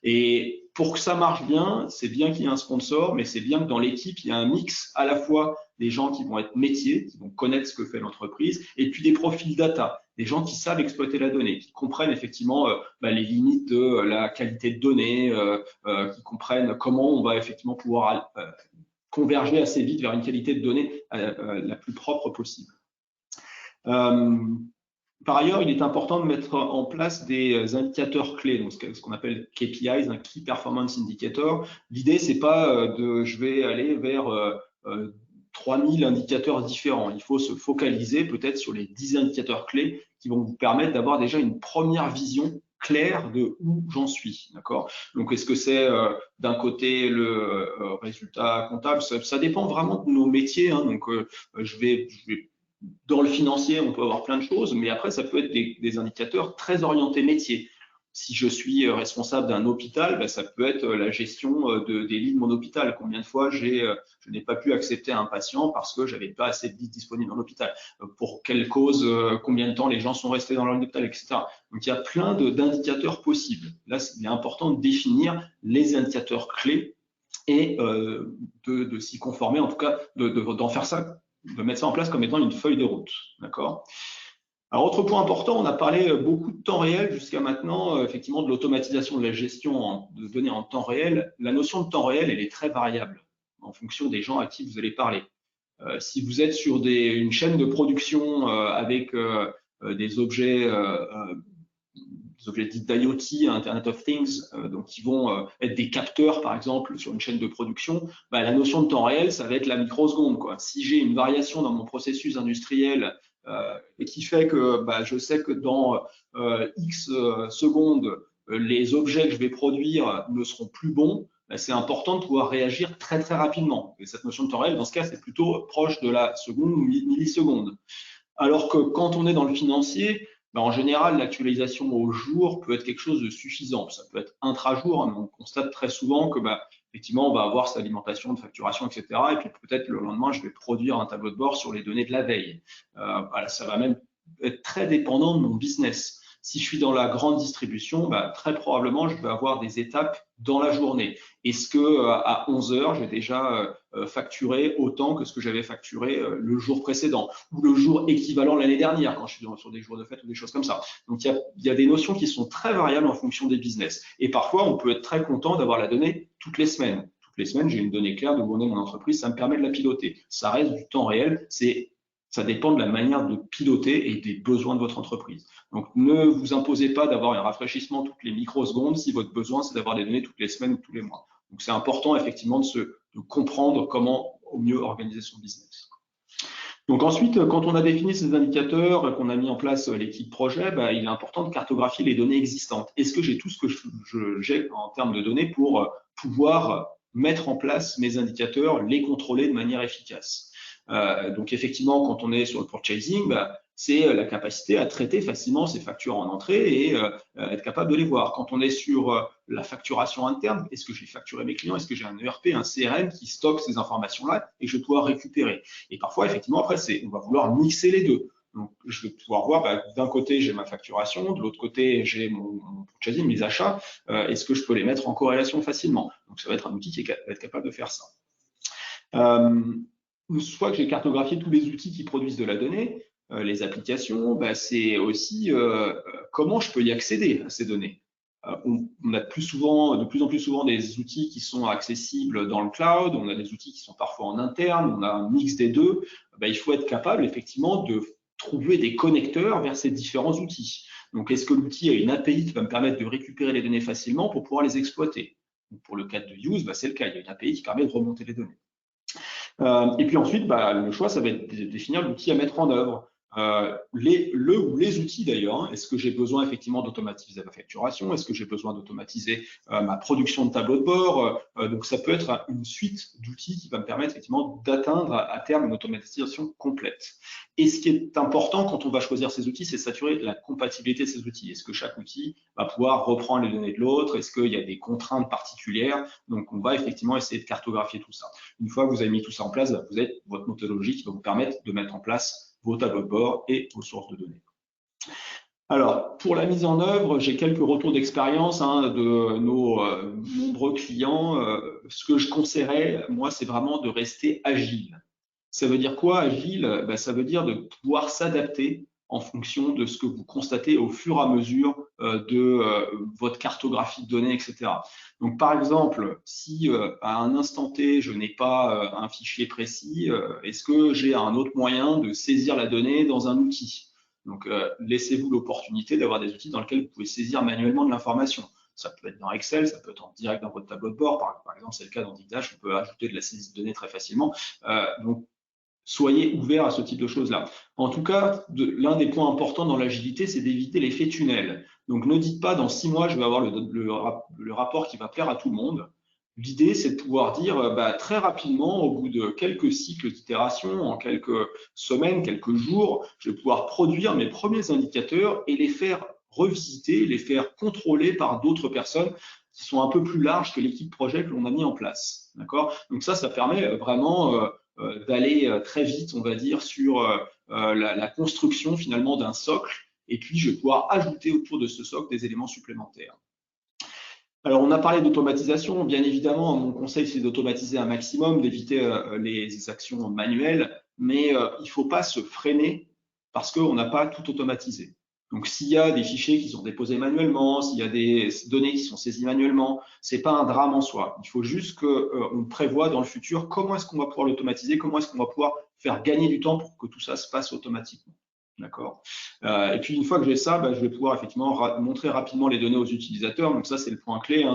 Et pour que ça marche bien, c'est bien qu'il y ait un sponsor, mais c'est bien que dans l'équipe, il y ait un mix à la fois des gens qui vont être métiers, qui vont connaître ce que fait l'entreprise, et puis des profils data, des gens qui savent exploiter la donnée, qui comprennent effectivement les limites de la qualité de données, qui comprennent comment on va effectivement pouvoir converger assez vite vers une qualité de données la plus propre possible. Par ailleurs, il est important de mettre en place des indicateurs clés, donc ce qu'on appelle KPIs, un Key Performance Indicator. L'idée, c'est pas je vais aller vers 3000 indicateurs différents. Il faut se focaliser peut-être sur les 10 indicateurs clés qui vont vous permettre d'avoir déjà une première vision claire de où j'en suis. D'accord? Donc, est-ce que c'est d'un côté le résultat comptable? Ça dépend vraiment de nos métiers. Hein. Donc, je vais dans le financier, on peut avoir plein de choses, mais après, ça peut être des indicateurs très orientés métier. Si je suis responsable d'un hôpital, ben, ça peut être la gestion des lits de mon hôpital. Combien de fois je n'ai pas pu accepter un patient parce que j'avais pas assez de lits disponibles dans l'hôpital. Pour quelle cause, combien de temps les gens sont restés dans l'hôpital, etc. Donc, il y a plein d'indicateurs possibles. Là, il est important de définir les indicateurs clés et de s'y conformer, en tout cas, d'en faire ça, de mettre ça en place comme étant une feuille de route. D'accord ? Alors, autre point important, on a parlé beaucoup de temps réel jusqu'à maintenant, effectivement, de l'automatisation de la gestion de données en temps réel. La notion de temps réel, elle est très variable en fonction des gens à qui vous allez parler. Si vous êtes sur une chaîne de production avec des objets dits d'IoT, Internet of Things, donc qui vont être des capteurs, par exemple, sur une chaîne de production, bah, la notion de temps réel, ça va être la microseconde, quoi. Si j'ai une variation dans mon processus industriel et qui fait que bah, je sais que dans X secondes, les objets que je vais produire ne seront plus bons, bah, c'est important de pouvoir réagir très, très rapidement. Et cette notion de temps réel, dans ce cas, c'est plutôt proche de la seconde ou milliseconde. Alors que quand on est dans le financier, ben en général, l'actualisation au jour peut être quelque chose de suffisant. Ça peut être intra-jour, mais on constate très souvent que, effectivement, on va avoir cette alimentation de facturation, etc. Et puis peut-être le lendemain, je vais produire un tableau de bord sur les données de la veille. Voilà, ça va même être très dépendant de mon business. Si je suis dans la grande distribution, très probablement, je vais avoir des étapes dans la journée. Est-ce que à 11 heures, j'ai déjà facturé autant que ce que j'avais facturé le jour précédent ou le jour équivalent l'année dernière quand je suis sur des jours de fête ou des choses comme ça. Donc, il y a des notions qui sont très variables en fonction des business. Et parfois, on peut être très content d'avoir la donnée toutes les semaines. Toutes les semaines, j'ai une donnée claire de où en est mon entreprise, ça me permet de la piloter. Ça reste du temps réel, ça dépend de la manière de piloter et des besoins de votre entreprise. Donc, ne vous imposez pas d'avoir un rafraîchissement toutes les microsecondes si votre besoin, c'est d'avoir des données toutes les semaines ou tous les mois. Donc, c'est important, effectivement, de comprendre comment au mieux organiser son business. Donc ensuite, quand on a défini ces indicateurs, qu'on a mis en place l'équipe projet, il est important de cartographier les données existantes. Est-ce que j'ai tout ce que j'ai en termes de données pour pouvoir mettre en place mes indicateurs, les contrôler de manière efficace? Donc effectivement, quand on est sur le purchasing, c'est la capacité à traiter facilement ces factures en entrée et être capable de les voir. Quand on est sur la facturation interne, est-ce que j'ai facturé mes clients? Est-ce que j'ai un ERP, un CRM qui stocke ces informations-là et je vais pouvoir récupérer? Et parfois, effectivement, après, on va vouloir mixer les deux. Donc, je vais pouvoir voir, d'un côté, j'ai ma facturation, de l'autre côté, j'ai mon purchasing, mes achats. Est-ce que je peux les mettre en corrélation facilement? Donc, ça va être un outil qui va être capable de faire ça. Une fois que j'ai cartographié tous les outils qui produisent de la donnée, les applications, c'est aussi comment je peux y accéder à ces données. On a de plus en plus souvent des outils qui sont accessibles dans le cloud, on a des outils qui sont parfois en interne, on a un mix des deux. Il faut être capable effectivement de trouver des connecteurs vers ces différents outils. Donc, est-ce que l'outil a une API qui va me permettre de récupérer les données facilement pour pouvoir les exploiter? Donc, pour le cas de Use, c'est le cas, il y a une API qui permet de remonter les données. Et puis ensuite, le choix, ça va être de définir l'outil à mettre en œuvre. le ou les outils d'ailleurs. Hein. Est-ce que j'ai besoin effectivement d'automatiser ma facturation? Est-ce que j'ai besoin d'automatiser ma production de tableau de bord? Donc ça peut être une suite d'outils qui va me permettre effectivement d'atteindre à terme une automatisation complète. Et ce qui est important quand on va choisir ces outils, c'est s'assurer de la compatibilité de ces outils. Est-ce que chaque outil va pouvoir reprendre les données de l'autre? Est-ce qu'il y a des contraintes particulières? Donc on va effectivement essayer de cartographier tout ça. Une fois que vous avez mis tout ça en place, vous avez votre méthodologie qui va vous permettre de mettre en place vos tableaux de bord et vos sources de données. Alors, pour la mise en œuvre, j'ai quelques retours d'expérience de nos nombreux clients. Ce que je conseillerais, moi, c'est vraiment de rester agile. Ça veut dire quoi, agile? Ça veut dire de pouvoir s'adapter en fonction de ce que vous constatez au fur et à mesure de votre cartographie de données, etc. Donc, par exemple, si à un instant T, je n'ai pas un fichier précis, est-ce que j'ai un autre moyen de saisir la donnée dans un outil? Donc, laissez-vous l'opportunité d'avoir des outils dans lesquels vous pouvez saisir manuellement de l'information. Ça peut être dans Excel, ça peut être en direct dans votre tableau de bord. Par exemple, c'est le cas dans Digdash, on peut ajouter de la saisie de données très facilement. Donc, soyez ouverts à ce type de choses-là. En tout cas, l'un des points importants dans l'agilité, c'est d'éviter l'effet tunnel. Donc, ne dites pas dans 6 mois, je vais avoir le rapport qui va plaire à tout le monde. L'idée, c'est de pouvoir dire très rapidement, au bout de quelques cycles d'itération, en quelques semaines, quelques jours, je vais pouvoir produire mes premiers indicateurs et les faire revisiter, les faire contrôler par d'autres personnes qui sont un peu plus larges que l'équipe projet que l'on a mis en place. D'accord? Donc ça permet vraiment d'aller très vite, on va dire, sur la construction finalement d'un socle. Et puis, je vais pouvoir ajouter autour de ce socle des éléments supplémentaires. Alors, on a parlé d'automatisation. Bien évidemment, mon conseil, c'est d'automatiser un maximum, d'éviter les actions manuelles, mais il ne faut pas se freiner parce qu'on n'a pas tout automatisé. Donc, s'il y a des fichiers qui sont déposés manuellement, s'il y a des données qui sont saisies manuellement, ce n'est pas un drame en soi. Il faut juste qu'on prévoit dans le futur comment est-ce qu'on va pouvoir l'automatiser, comment est-ce qu'on va pouvoir faire gagner du temps pour que tout ça se passe automatiquement. D'accord. Et puis une fois que j'ai ça, je vais pouvoir effectivement montrer rapidement les données aux utilisateurs. Donc ça, c'est le point clé. Hein,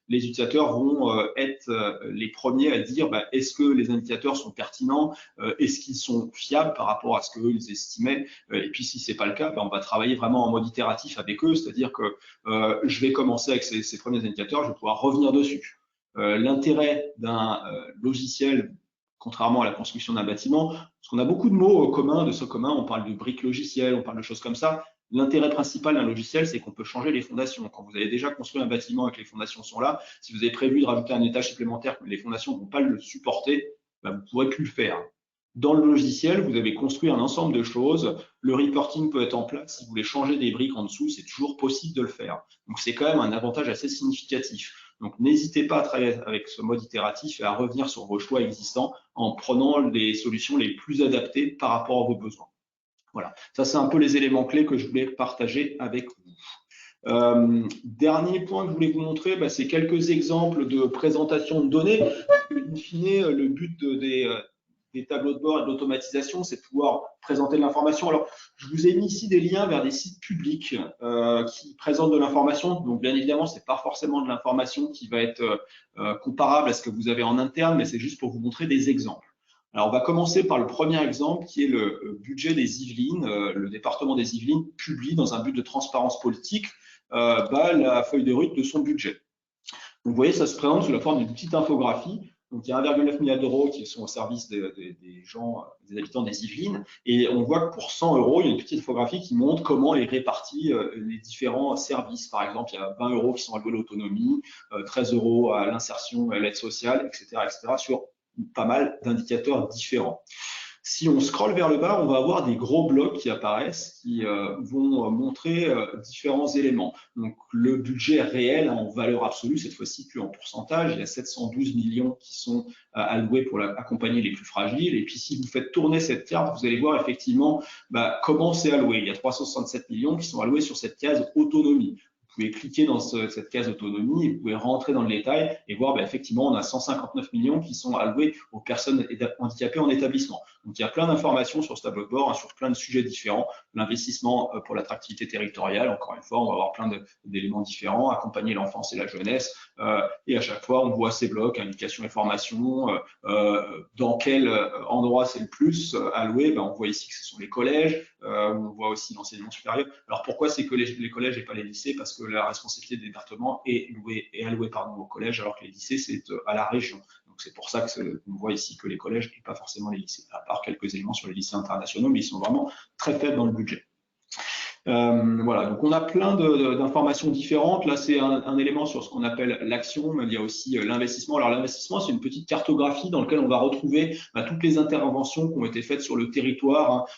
les utilisateurs vont être les premiers à dire est-ce que les indicateurs sont pertinents, est-ce qu'ils sont fiables par rapport à ce qu'eux ils estimaient. Et puis si c'est pas le cas, on va travailler vraiment en mode itératif avec eux, c'est-à-dire que je vais commencer avec ces premiers indicateurs, je vais pouvoir revenir dessus. L'intérêt d'un logiciel, contrairement à la construction d'un bâtiment, parce qu'on a beaucoup de mots communs, de ce commun, on parle de briques logicielles, on parle de choses comme ça. L'intérêt principal d'un logiciel, c'est qu'on peut changer les fondations. Quand vous avez déjà construit un bâtiment et que les fondations sont là, si vous avez prévu de rajouter un étage supplémentaire, que les fondations ne vont pas le supporter, vous ne pourrez plus le faire. Dans le logiciel, vous avez construit un ensemble de choses. Le reporting peut être en place. Si vous voulez changer des briques en dessous, c'est toujours possible de le faire. Donc, c'est quand même un avantage assez significatif. Donc, n'hésitez pas à travailler avec ce mode itératif et à revenir sur vos choix existants en prenant les solutions les plus adaptées par rapport à vos besoins. Voilà, ça c'est un peu les éléments clés que je voulais partager avec vous. Dernier point que je voulais vous montrer, c'est quelques exemples de présentation de données. In fine, le but des tableaux de bord et de l'automatisation, c'est de pouvoir présenter de l'information. Alors, je vous ai mis ici des liens vers des sites publics qui présentent de l'information. Donc, bien évidemment, ce n'est pas forcément de l'information qui va être comparable à ce que vous avez en interne, mais c'est juste pour vous montrer des exemples. Alors, on va commencer par le premier exemple qui est le budget des Yvelines. Le département des Yvelines publie dans un but de transparence politique la feuille de route de son budget. Donc, vous voyez, ça se présente sous la forme d'une petite infographie. Donc, il y a 1,9 milliard d'euros qui sont au service des gens, des habitants des Yvelines. Et on voit que pour 100 euros, il y a une petite infographie qui montre comment est répartis les différents services. Par exemple, il y a 20 euros qui sont alloués à l'autonomie, 13 euros à l'insertion, à l'aide sociale, etc., sur pas mal d'indicateurs différents. Si on scrolle vers le bas, on va avoir des gros blocs qui apparaissent qui vont montrer différents éléments. Donc, le budget réel en valeur absolue, cette fois-ci plus en pourcentage, il y a 712 millions qui sont alloués pour accompagner les plus fragiles. Et puis, si vous faites tourner cette carte, vous allez voir effectivement comment c'est alloué. Il y a 367 millions qui sont alloués sur cette case autonomie. Vous pouvez cliquer dans cette case autonomie, vous pouvez rentrer dans le détail et voir, effectivement, on a 159 millions qui sont alloués aux personnes handicapées en établissement. Donc, il y a plein d'informations sur ce tableau de bord, sur plein de sujets différents. L'investissement pour l'attractivité territoriale, encore une fois, on va avoir plein d'éléments différents, accompagner l'enfance et la jeunesse. Et à chaque fois, on voit ces blocs, indication et formation, dans quel endroit c'est le plus alloué. On voit ici que ce sont les collèges, on voit aussi l'enseignement supérieur. Alors pourquoi c'est que les collèges et pas les lycées? Parce que la responsabilité des départements est allouée aux collèges, alors que les lycées, c'est à la région. Donc c'est pour ça qu'on voit ici que les collèges et pas forcément les lycées, à part quelques éléments sur les lycées internationaux, mais ils sont vraiment très faibles dans le budget. Voilà, donc on a plein d'informations différentes. Là, c'est un élément sur ce qu'on appelle l'action, mais il y a aussi l'investissement. Alors l'investissement, c'est une petite cartographie dans laquelle on va retrouver toutes les interventions qui ont été faites sur le territoire,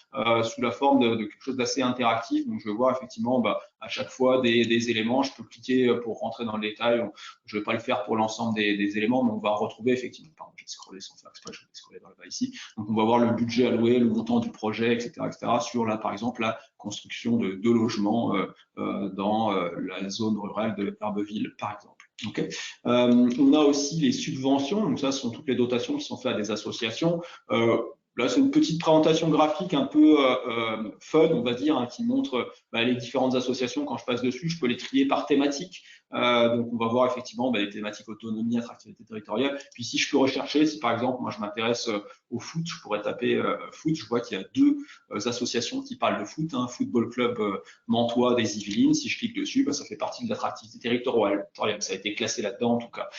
sous la forme de quelque chose d'assez interactif. Donc je vais voir effectivement à chaque fois des éléments. Je peux cliquer pour rentrer dans le détail. Je ne vais pas le faire pour l'ensemble des éléments, mais on va retrouver effectivement. Pardon, je vais scroller sans faire exprès, je vais scroller dans le bas ici. Donc on va voir le budget alloué, le montant du projet, etc., sur là, par exemple, la construction de logements dans la zone rurale de Herbeville, par exemple. Okay. On a aussi les subventions, donc ça, ce sont toutes les dotations qui sont faites à des associations. Là, c'est une petite présentation graphique un peu fun, on va dire, qui montre les différentes associations. Quand je passe dessus, je peux les trier par thématique. Donc, on va voir effectivement les thématiques autonomie, attractivité territoriale. Puis, si je peux rechercher, si par exemple, moi, je m'intéresse au foot, je pourrais taper foot. Je vois qu'il y a deux associations qui parlent de foot. Football Club Mantois des Yvelines. Si je clique dessus, ça fait partie de l'attractivité territoriale. Ça a été classé là-dedans, en tout cas.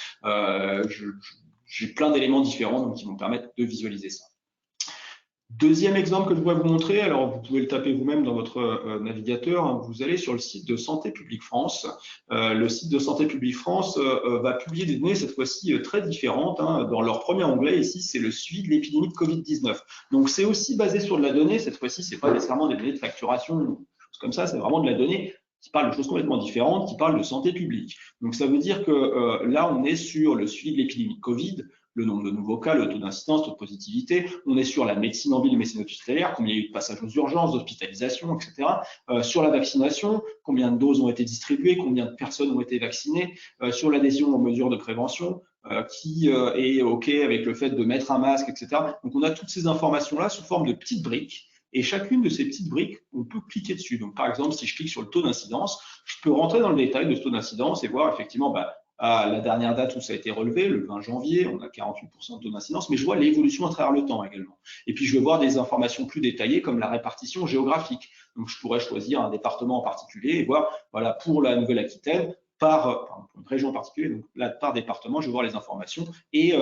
J'ai plein d'éléments différents donc, qui vont me permettre de visualiser ça. Deuxième exemple que je voudrais vous montrer, alors vous pouvez le taper vous-même dans votre navigateur, vous allez sur le site de Santé publique France. Le site de Santé publique France va publier des données cette fois-ci très différentes. Dans leur premier onglet ici, c'est le suivi de l'épidémie de Covid-19. Donc c'est aussi basé sur de la donnée, cette fois-ci, c'est pas nécessairement des données de facturation, choses comme ça, c'est vraiment de la donnée qui parle de choses complètement différentes, qui parle de santé publique. Donc ça veut dire que là, on est sur le suivi de l'épidémie de Covid, le nombre de nouveaux cas, le taux d'incidence, le taux de positivité. On est sur la médecine en ville, la médecine hospitalière, combien il y a eu de passages aux urgences, d'hospitalisation, etc. Sur la vaccination, combien de doses ont été distribuées, combien de personnes ont été vaccinées. Sur l'adhésion aux mesures de prévention, qui est OK avec le fait de mettre un masque, etc. Donc, on a toutes ces informations-là sous forme de petites briques. Et chacune de ces petites briques, on peut cliquer dessus. Donc, par exemple, si je clique sur le taux d'incidence, je peux rentrer dans le détail de ce taux d'incidence et voir effectivement à la dernière date où ça a été relevé, le 20 janvier, on a 48% de taux d'incidence, mais je vois l'évolution à travers le temps également. Et puis, je vais voir des informations plus détaillées comme la répartition géographique. Donc, je pourrais choisir un département en particulier et voir, voilà, pour la Nouvelle-Aquitaine, pour une région en particulier, donc là, par département, je vais voir les informations et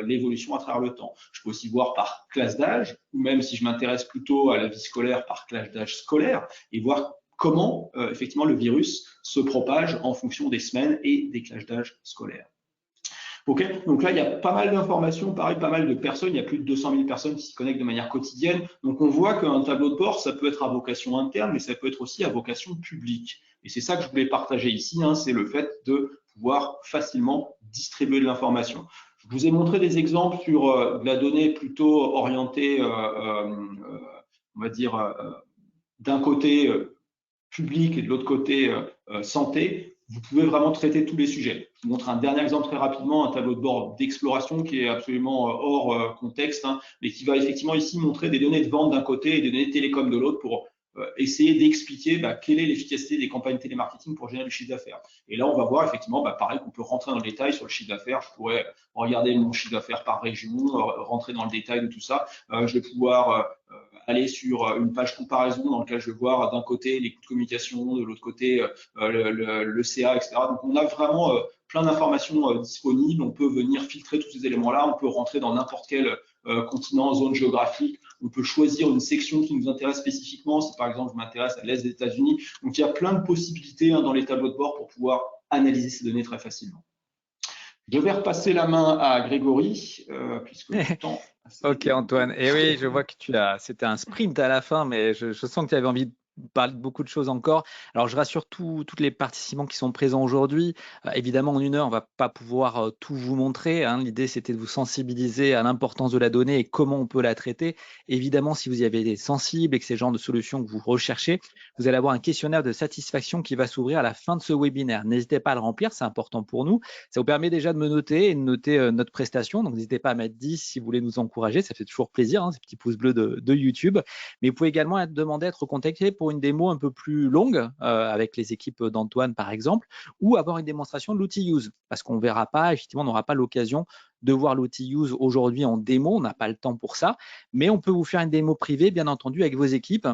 l'évolution à travers le temps. Je peux aussi voir par classe d'âge, ou même si je m'intéresse plutôt à la vie scolaire, par classe d'âge scolaire, et voir comment effectivement le virus se propage en fonction des semaines et des classes d'âge scolaires. Ok, donc là, il y a pas mal d'informations, pareil, pas mal de personnes, il y a plus de 200 000 personnes qui s'y connectent de manière quotidienne. Donc, on voit qu'un tableau de bord, ça peut être à vocation interne, mais ça peut être aussi à vocation publique. Et c'est ça que je voulais partager ici, c'est le fait de pouvoir facilement distribuer de l'information. Je vous ai montré des exemples sur de la donnée plutôt orientée, on va dire, d'un côté public et de l'autre côté santé. Vous pouvez vraiment traiter tous les sujets. Je vous montre un dernier exemple très rapidement, un tableau de bord d'exploration qui est absolument hors contexte, mais qui va effectivement ici montrer des données de vente d'un côté et des données de télécom de l'autre pour essayer d'expliquer quelle est l'efficacité des campagnes télémarketing pour générer du chiffre d'affaires. Et là, on va voir effectivement, pareil, qu'on peut rentrer dans le détail sur le chiffre d'affaires. Je pourrais regarder mon chiffre d'affaires par région, rentrer dans le détail de tout ça. Je vais pouvoir aller sur une page comparaison dans laquelle je vais voir d'un côté les coûts de communication, de l'autre côté le CA, etc. Donc, on a vraiment plein d'informations disponibles. On peut venir filtrer tous ces éléments-là. On peut rentrer dans n'importe quel continent, zone géographique. On peut choisir une section qui nous intéresse spécifiquement. Si par exemple, je m'intéresse à l'Est des États-Unis. Donc, il y a plein de possibilités dans les tableaux de bord pour pouvoir analyser ces données très facilement. Je vais repasser la main à Grégory, puisque le temps… Ok Antoine, et oui, je vois que c'était un sprint à la fin, mais je sens que tu avais envie parler de beaucoup de choses encore. Alors, je rassure toutes les participants qui sont présents aujourd'hui. Évidemment, en 1 heure, on va pas pouvoir tout vous montrer, hein. L'idée, c'était de vous sensibiliser à l'importance de la donnée et comment on peut la traiter. Évidemment, si vous y avez des sensibles et que c'est le genre de solution que vous recherchez, vous allez avoir un questionnaire de satisfaction qui va s'ouvrir à la fin de ce webinaire. N'hésitez pas à le remplir, c'est important pour nous. Ça vous permet déjà de me noter et de noter notre prestation. Donc, n'hésitez pas à mettre 10 si vous voulez nous encourager. Ça fait toujours plaisir, hein, ces petits pouces bleus de YouTube. Mais vous pouvez également être demandé à être contacté pour une démo un peu plus longue avec les équipes d'Antoine par exemple, ou avoir une démonstration de l'outil Use, parce qu'on ne verra pas, effectivement, on n'aura pas l'occasion de voir l'outil Use aujourd'hui en démo, on n'a pas le temps pour ça, mais on peut vous faire une démo privée, bien entendu, avec vos équipes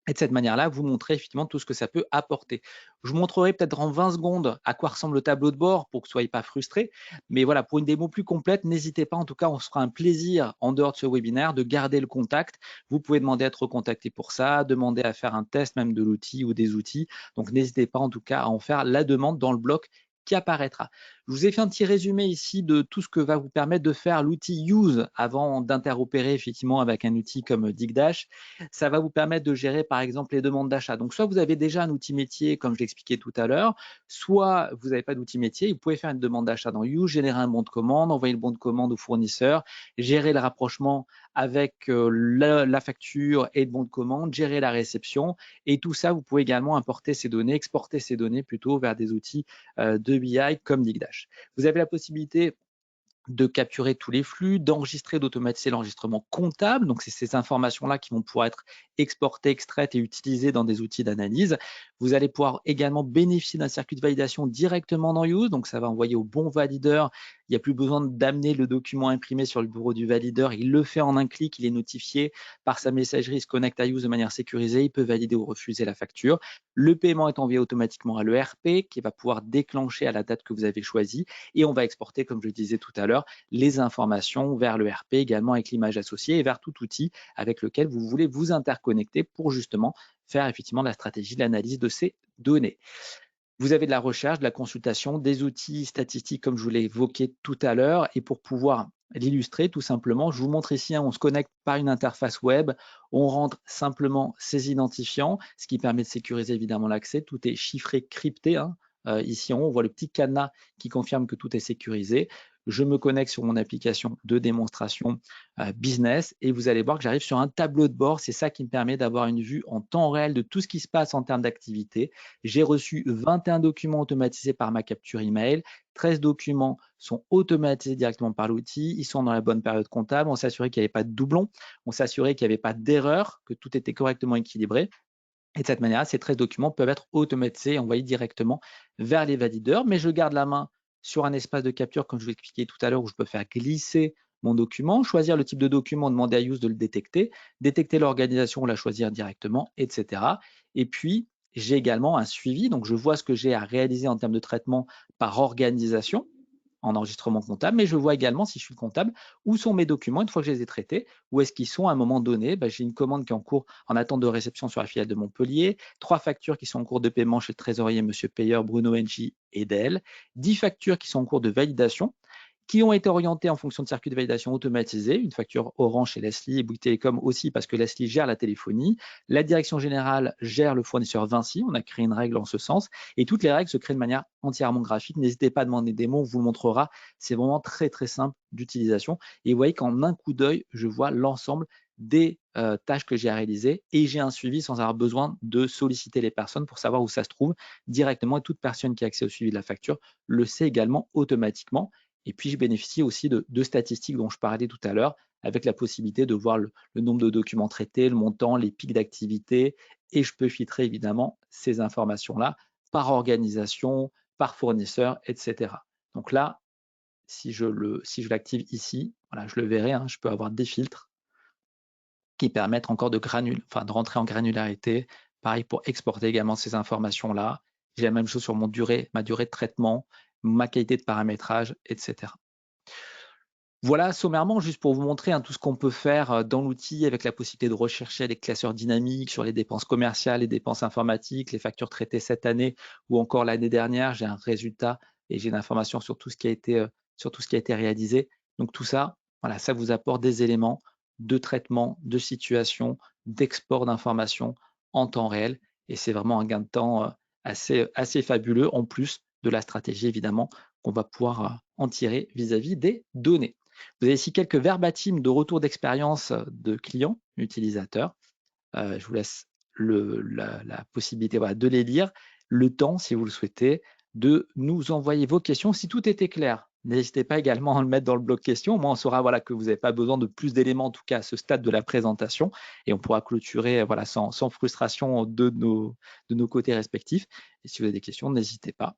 et de cette manière-là, vous montrez effectivement tout ce que ça peut apporter. Je vous montrerai peut-être en 20 secondes à quoi ressemble le tableau de bord pour que vous ne soyez pas frustrés. Mais voilà, pour une démo plus complète, n'hésitez pas. En tout cas, on se fera un plaisir en dehors de ce webinaire de garder le contact. Vous pouvez demander à être recontacté pour ça, demander à faire un test même de l'outil ou des outils. Donc, n'hésitez pas en tout cas à en faire la demande dans le bloc qui apparaîtra. Je vous ai fait un petit résumé ici de tout ce que va vous permettre de faire l'outil Use avant d'interopérer effectivement avec un outil comme Digdash. Ça va vous permettre de gérer par exemple les demandes d'achat. Donc soit vous avez déjà un outil métier comme je l'expliquais tout à l'heure, soit vous n'avez pas d'outil métier, vous pouvez faire une demande d'achat dans You, générer un bon de commande, envoyer le bon de commande au fournisseur, gérer le rapprochement avec la facture et le bon de commande, gérer la réception et tout ça, vous pouvez également importer ces données, exporter ces données plutôt vers des outils de BI comme Digdash. Vous avez la possibilité de capturer tous les flux, d'enregistrer, d'automatiser l'enregistrement comptable. Donc, c'est ces informations-là qui vont pouvoir être exportées, extraites et utilisées dans des outils d'analyse. Vous allez pouvoir également bénéficier d'un circuit de validation directement dans Use. Donc, ça va envoyer au bon valideur. Il n'y a plus besoin d'amener le document imprimé sur le bureau du valideur. Il le fait en un clic. Il est notifié par sa messagerie. Il se connecte à Use de manière sécurisée. Il peut valider ou refuser la facture. Le paiement est envoyé automatiquement à l'ERP qui va pouvoir déclencher à la date que vous avez choisie. Et on va exporter, comme je le disais tout à l'heure, les informations vers le RP également avec l'image associée et vers tout outil avec lequel vous voulez vous interconnecter pour justement faire effectivement la stratégie de l'analyse de ces données. Vous avez de la recherche, de la consultation, des outils statistiques comme je vous l'ai évoqué tout à l'heure et pour pouvoir l'illustrer tout simplement, je vous montre ici, on se connecte par une interface web, on rentre simplement ses identifiants, ce qui permet de sécuriser évidemment l'accès, tout est chiffré, crypté, hein. Ici on voit le petit cadenas qui confirme que tout est sécurisé. Je me connecte sur mon application de démonstration business et vous allez voir que j'arrive sur un tableau de bord. C'est ça qui me permet d'avoir une vue en temps réel de tout ce qui se passe en termes d'activité. J'ai reçu 21 documents automatisés par ma capture email. 13 documents sont automatisés directement par l'outil. Ils sont dans la bonne période comptable. On s'est assuré qu'il n'y avait pas de doublons. On s'est assuré qu'il n'y avait pas d'erreur, que tout était correctement équilibré. Et de cette manière, ces 13 documents peuvent être automatisés et envoyés directement vers les valideurs. Mais je garde la main sur un espace de capture, comme je vous l'expliquais tout à l'heure, où je peux faire glisser mon document, choisir le type de document, demander à Use de le détecter, détecter l'organisation ou la choisir directement, etc. Et puis, j'ai également un suivi. Donc, je vois ce que j'ai à réaliser en termes de traitement par organisation en enregistrement comptable, mais je vois également, si je suis le comptable, où sont mes documents une fois que je les ai traités, où est-ce qu'ils sont à un moment donné. J'ai une commande qui est en cours en attente de réception sur la filiale de Montpellier, 3 factures qui sont en cours de paiement chez le trésorier Monsieur Payeur, Bruno Engie et Del, 10 factures qui sont en cours de validation, qui ont été orientés en fonction de circuits de validation automatisés, une facture Orange chez Leslie et Bouygues Télécom aussi parce que Leslie gère la téléphonie. La direction générale gère le fournisseur Vinci, on a créé une règle en ce sens et toutes les règles se créent de manière entièrement graphique. N'hésitez pas à demander des démos, on vous le montrera. C'est vraiment très très simple d'utilisation et vous voyez qu'en un coup d'œil, je vois l'ensemble des tâches que j'ai à réaliser et j'ai un suivi sans avoir besoin de solliciter les personnes pour savoir où ça se trouve directement et toute personne qui a accès au suivi de la facture le sait également automatiquement. Et puis, je bénéficie aussi de statistiques dont je parlais tout à l'heure, avec la possibilité de voir le nombre de documents traités, le montant, les pics d'activité, et je peux filtrer évidemment ces informations-là par organisation, par fournisseur, etc. Donc là, si je l'active ici, voilà, je le verrai, hein, je peux avoir des filtres qui permettent encore de rentrer en granularité. Pareil pour exporter également ces informations-là. J'ai la même chose sur ma durée de traitement, ma qualité de paramétrage, etc. Voilà, sommairement, juste pour vous montrer tout ce qu'on peut faire dans l'outil avec la possibilité de rechercher les classeurs dynamiques sur les dépenses commerciales, les dépenses informatiques, les factures traitées cette année ou encore l'année dernière. J'ai un résultat et j'ai une information sur tout ce qui a été réalisé. Donc tout ça, voilà, ça vous apporte des éléments de traitement, de situation, d'export d'informations en temps réel. Et c'est vraiment un gain de temps assez fabuleux, en plus de la stratégie, évidemment, qu'on va pouvoir en tirer vis-à-vis des données. Vous avez ici quelques verbatims de retour d'expérience de clients utilisateurs. Je vous laisse la possibilité de les lire. Le temps, si vous le souhaitez, de nous envoyer vos questions. Si tout était clair, n'hésitez pas également à le mettre dans le bloc questions. Au moins, on saura que vous n'avez pas besoin de plus d'éléments, en tout cas à ce stade de la présentation. Et on pourra clôturer sans frustration de nos côtés respectifs. Et si vous avez des questions, n'hésitez pas.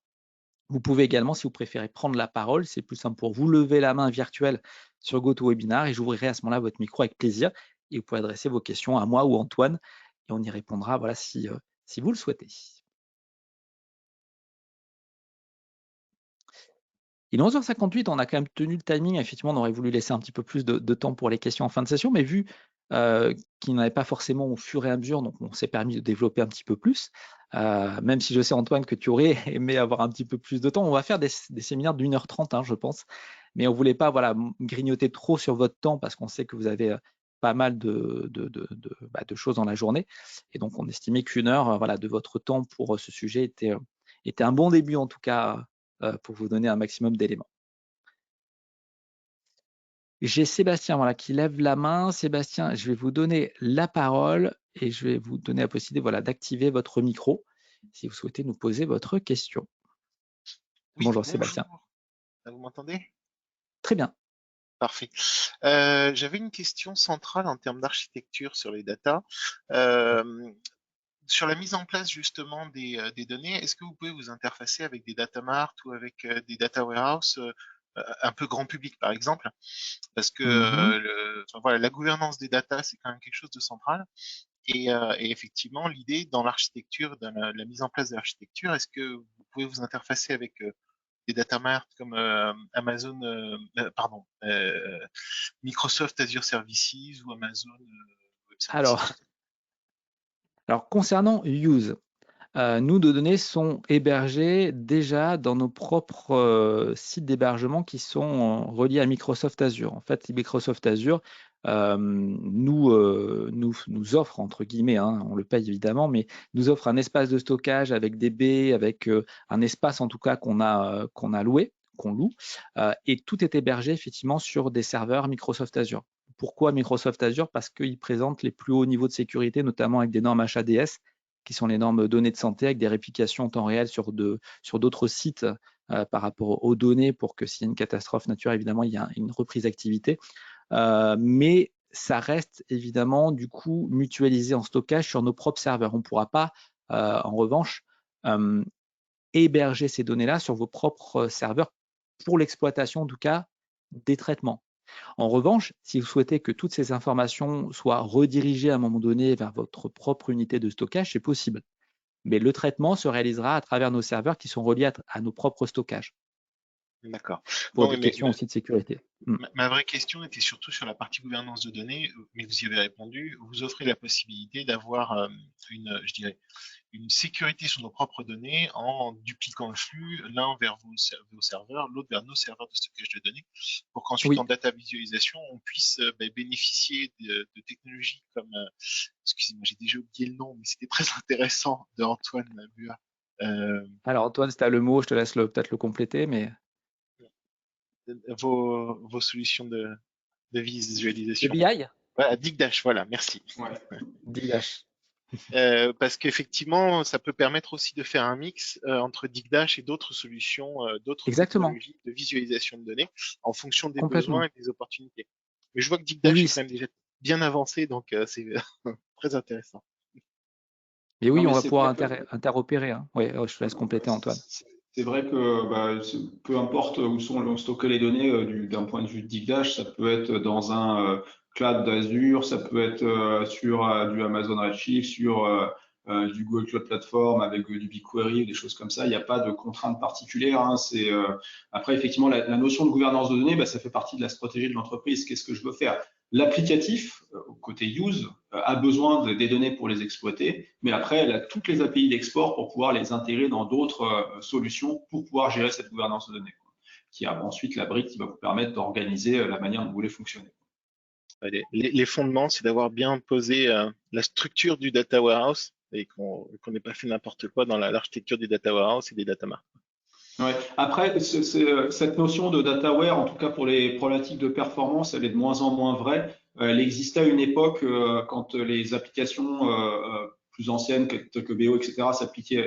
Vous pouvez également, si vous préférez prendre la parole, c'est plus simple pour vous, lever la main virtuelle sur GoToWebinar et j'ouvrirai à ce moment-là votre micro avec plaisir. Et vous pouvez adresser vos questions à moi ou Antoine et on y répondra si vous le souhaitez. Il est 11h58, on a quand même tenu le timing. Effectivement, on aurait voulu laisser un petit peu plus de temps pour les questions en fin de session, mais vu qu'il n'y en avait pas forcément au fur et à mesure, donc on s'est permis de développer un petit peu plus. Même si je sais, Antoine, que tu aurais aimé avoir un petit peu plus de temps, on va faire des séminaires d'1h30, je pense. Mais on ne voulait pas grignoter trop sur votre temps parce qu'on sait que vous avez pas mal de choses dans la journée. Et donc, on estimait qu'1 heure de votre temps pour ce sujet était un bon début, en tout cas, pour vous donner un maximum d'éléments. J'ai Sébastien qui lève la main. Sébastien, je vais vous donner la parole et je vais vous donner la possibilité d'activer votre micro si vous souhaitez nous poser votre question. Oui, bonjour Sébastien. Vous m'entendez? Très bien. Parfait. J'avais une question centrale en termes d'architecture sur les data. Sur la mise en place justement des données, est-ce que vous pouvez vous interfacer avec des data mart ou avec des data warehouse un peu grand public par exemple? Parce que la gouvernance des data, c'est quand même quelque chose de central. Et effectivement, l'idée dans l'architecture, dans la mise en place de l'architecture, est-ce que vous pouvez vous interfacer avec des data mart comme Amazon, Microsoft Azure Services ou Amazon Web Services? Alors concernant Use, nous, nos données sont hébergées déjà dans nos propres sites d'hébergement qui sont reliés à Microsoft Azure. En fait, Microsoft Azure nous offre, entre guillemets, on le paye évidemment, mais nous offre un espace de stockage avec des baies, avec un espace en tout cas qu'on loue, et tout est hébergé effectivement sur des serveurs Microsoft Azure. Pourquoi Microsoft Azure? Parce qu'ils présentent les plus hauts niveaux de sécurité, notamment avec des normes HADS, qui sont les normes données de santé, avec des réplications en temps réel sur d'autres sites par rapport aux données, pour que s'il y a une catastrophe naturelle, évidemment, il y a une reprise d'activité. Mais ça reste évidemment du coup mutualisé en stockage sur nos propres serveurs. On ne pourra pas, en revanche, héberger ces données-là sur vos propres serveurs pour l'exploitation, en tout cas, des traitements. En revanche, si vous souhaitez que toutes ces informations soient redirigées à un moment donné vers votre propre unité de stockage, c'est possible. Mais le traitement se réalisera à travers nos serveurs qui sont reliés à nos propres stockages. D'accord. Pour des questions aussi de sécurité. Ma vraie question était surtout sur la partie gouvernance de données, mais vous y avez répondu. Vous offrez la possibilité d'avoir une sécurité sur nos propres données en dupliquant le flux, l'un vers vos serveurs, l'autre vers nos serveurs de stockage de données, pour qu'ensuite en data visualisation, on puisse bénéficier de technologies comme, excusez-moi, j'ai déjà oublié le nom, mais c'était très intéressant, de Antoine Buat. Alors Antoine, si tu as le mot, je te laisse peut-être le compléter, mais vos solutions de visualisation. De BI? Voilà, Digdash, voilà, merci. Ouais. Digdash. Parce qu'effectivement, ça peut permettre aussi de faire un mix entre Digdash et d'autres solutions, d'autres technologies de visualisation de données en fonction des besoins et des opportunités. Mais je vois que Digdash est quand même déjà bien avancé, donc c'est très intéressant. Et oui, on va pouvoir interopérer. Oui, je te laisse compléter, Antoine. C'est vrai que peu importe où sont stockées les données, d'un point de vue de Digdash, ça peut être dans un cloud d'Azure, ça peut être sur du Amazon Redshift, sur du Google Cloud Platform avec du BigQuery ou des choses comme ça. Il n'y a pas de contraintes particulières. Après, effectivement, la notion de gouvernance de données, ça fait partie de la stratégie de l'entreprise. Qu'est-ce que je veux faire? L'applicatif, côté use, a besoin des données pour les exploiter, mais après, elle a toutes les API d'export pour pouvoir les intégrer dans d'autres solutions pour pouvoir gérer cette gouvernance de données, qui a ensuite la brique qui va vous permettre d'organiser la manière dont vous voulez fonctionner. Les fondements, c'est d'avoir bien posé la structure du data warehouse et qu'on n'ait pas fait n'importe quoi dans l'architecture des data warehouse et des data marts. Ouais. Après, cette notion de dataware, en tout cas pour les problématiques de performance, elle est de moins en moins vraie. Elle existait à une époque quand les applications plus anciennes telles que BO, etc.,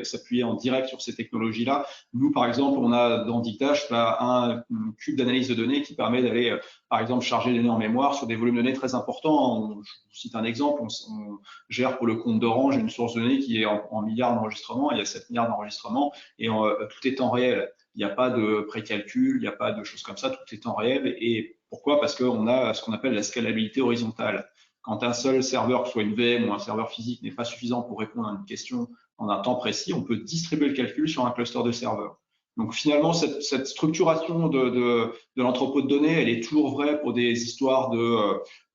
s'appuyaient en direct sur ces technologies-là. Nous, par exemple, on a dans Dictash un cube d'analyse de données qui permet d'aller, par exemple, charger les données en mémoire sur des volumes de données très importants. Je vous cite un exemple. On gère pour le compte d'Orange une source de données qui est en milliards d'enregistrements. Il y a 7 milliards d'enregistrements et tout est en réel. Il n'y a pas de précalcul, il n'y a pas de choses comme ça, tout est en réel. Et pourquoi? Parce qu'on a ce qu'on appelle la scalabilité horizontale. Quand un seul serveur, que ce soit une VM ou un serveur physique, n'est pas suffisant pour répondre à une question en un temps précis, on peut distribuer le calcul sur un cluster de serveurs. Donc finalement, cette structuration de l'entrepôt de données, elle est toujours vraie pour des histoires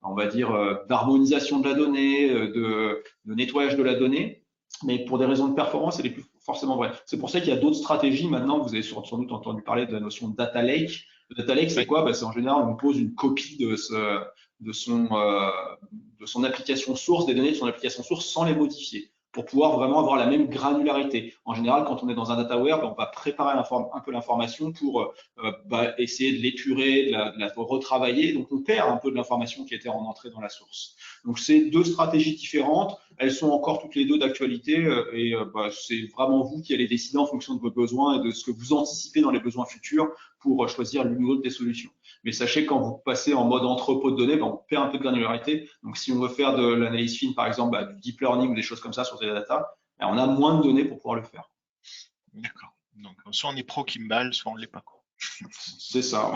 on va dire, d'harmonisation de la donnée, de nettoyage de la donnée. Mais pour des raisons de performance, elle est plus forcément vraie. C'est pour ça qu'il y a d'autres stratégies. Maintenant, vous avez sans doute entendu parler de la notion de data lake. Le data lake, c'est quoi? C'est en général, on pose une copie de son application source, des données de son application source sans les modifier, pour pouvoir vraiment avoir la même granularité. En général, quand on est dans un dataware, on va préparer un peu l'information pour essayer de l'épurer, de la retravailler. Donc, on perd un peu de l'information qui était en entrée dans la source. Donc, c'est deux stratégies différentes. Elles sont encore toutes les deux d'actualité et c'est vraiment vous qui allez décider en fonction de vos besoins et de ce que vous anticipez dans les besoins futurs pour choisir l'une ou l'autre des solutions. Mais sachez que quand vous passez en mode entrepôt de données, on perd un peu de granularité. Donc, si on veut faire de l'analyse fine, par exemple, du deep learning ou des choses comme ça sur des data, on a moins de données pour pouvoir le faire. D'accord. Donc, soit on est pro Kimball, soit on ne l'est pas. C'est ça.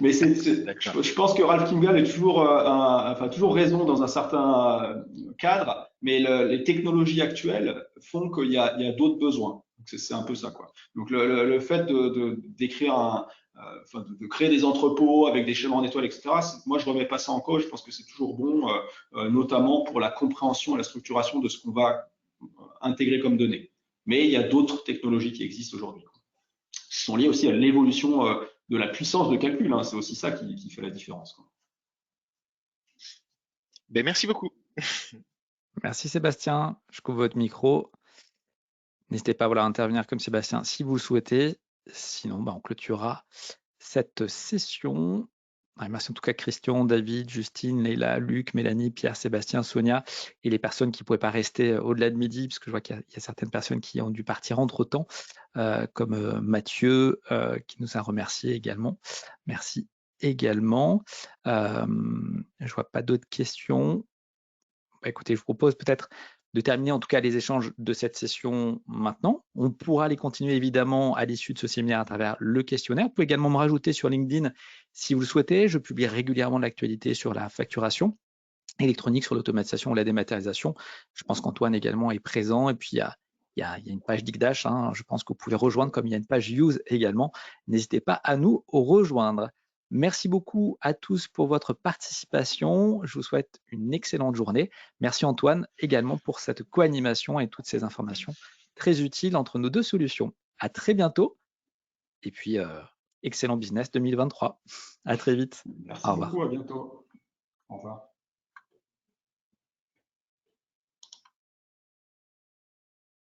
Mais je pense que Ralph Kimball est toujours, toujours raison dans un certain cadre, mais les technologies actuelles font qu'il y a d'autres besoins. C'est un peu ça, quoi. Donc le fait d'écrire de créer des entrepôts avec des schémas en étoiles, etc. Moi, je remets pas ça en cause. Je pense que c'est toujours bon, notamment pour la compréhension et la structuration de ce qu'on va intégrer comme données. Mais il y a d'autres technologies qui existent aujourd'hui, qui sont liées aussi à l'évolution de la puissance de calcul. C'est aussi ça qui fait la différence, quoi. Ben, merci beaucoup. Merci Sébastien. Je coupe votre micro. N'hésitez pas à intervenir comme Sébastien si vous le souhaitez. Sinon, on clôturera cette session. Merci en tout cas Christian, David, Justine, Leïla, Luc, Mélanie, Pierre, Sébastien, Sonia et les personnes qui ne pouvaient pas rester au-delà de midi, parce que je vois qu'il y a certaines personnes qui ont dû partir entre-temps, comme Mathieu, qui nous a remerciés également. Merci également. Je ne vois pas d'autres questions. Écoutez, je vous propose peut-être de terminer en tout cas les échanges de cette session maintenant. On pourra les continuer évidemment à l'issue de ce séminaire à travers le questionnaire. Vous pouvez également me rajouter sur LinkedIn si vous le souhaitez. Je publie régulièrement de l'actualité sur la facturation électronique, sur l'automatisation ou la dématérialisation. Je pense qu'Antoine également est présent. Et puis, il y a une page Dicdash. Je pense que vous pouvez rejoindre, comme il y a une page Use également. N'hésitez pas à nous rejoindre. Merci beaucoup à tous pour votre participation. Je vous souhaite une excellente journée. Merci Antoine également pour cette co-animation et toutes ces informations très utiles entre nos deux solutions. À très bientôt. Et puis, excellent business 2023. À très vite. Merci beaucoup, à bientôt. Au revoir.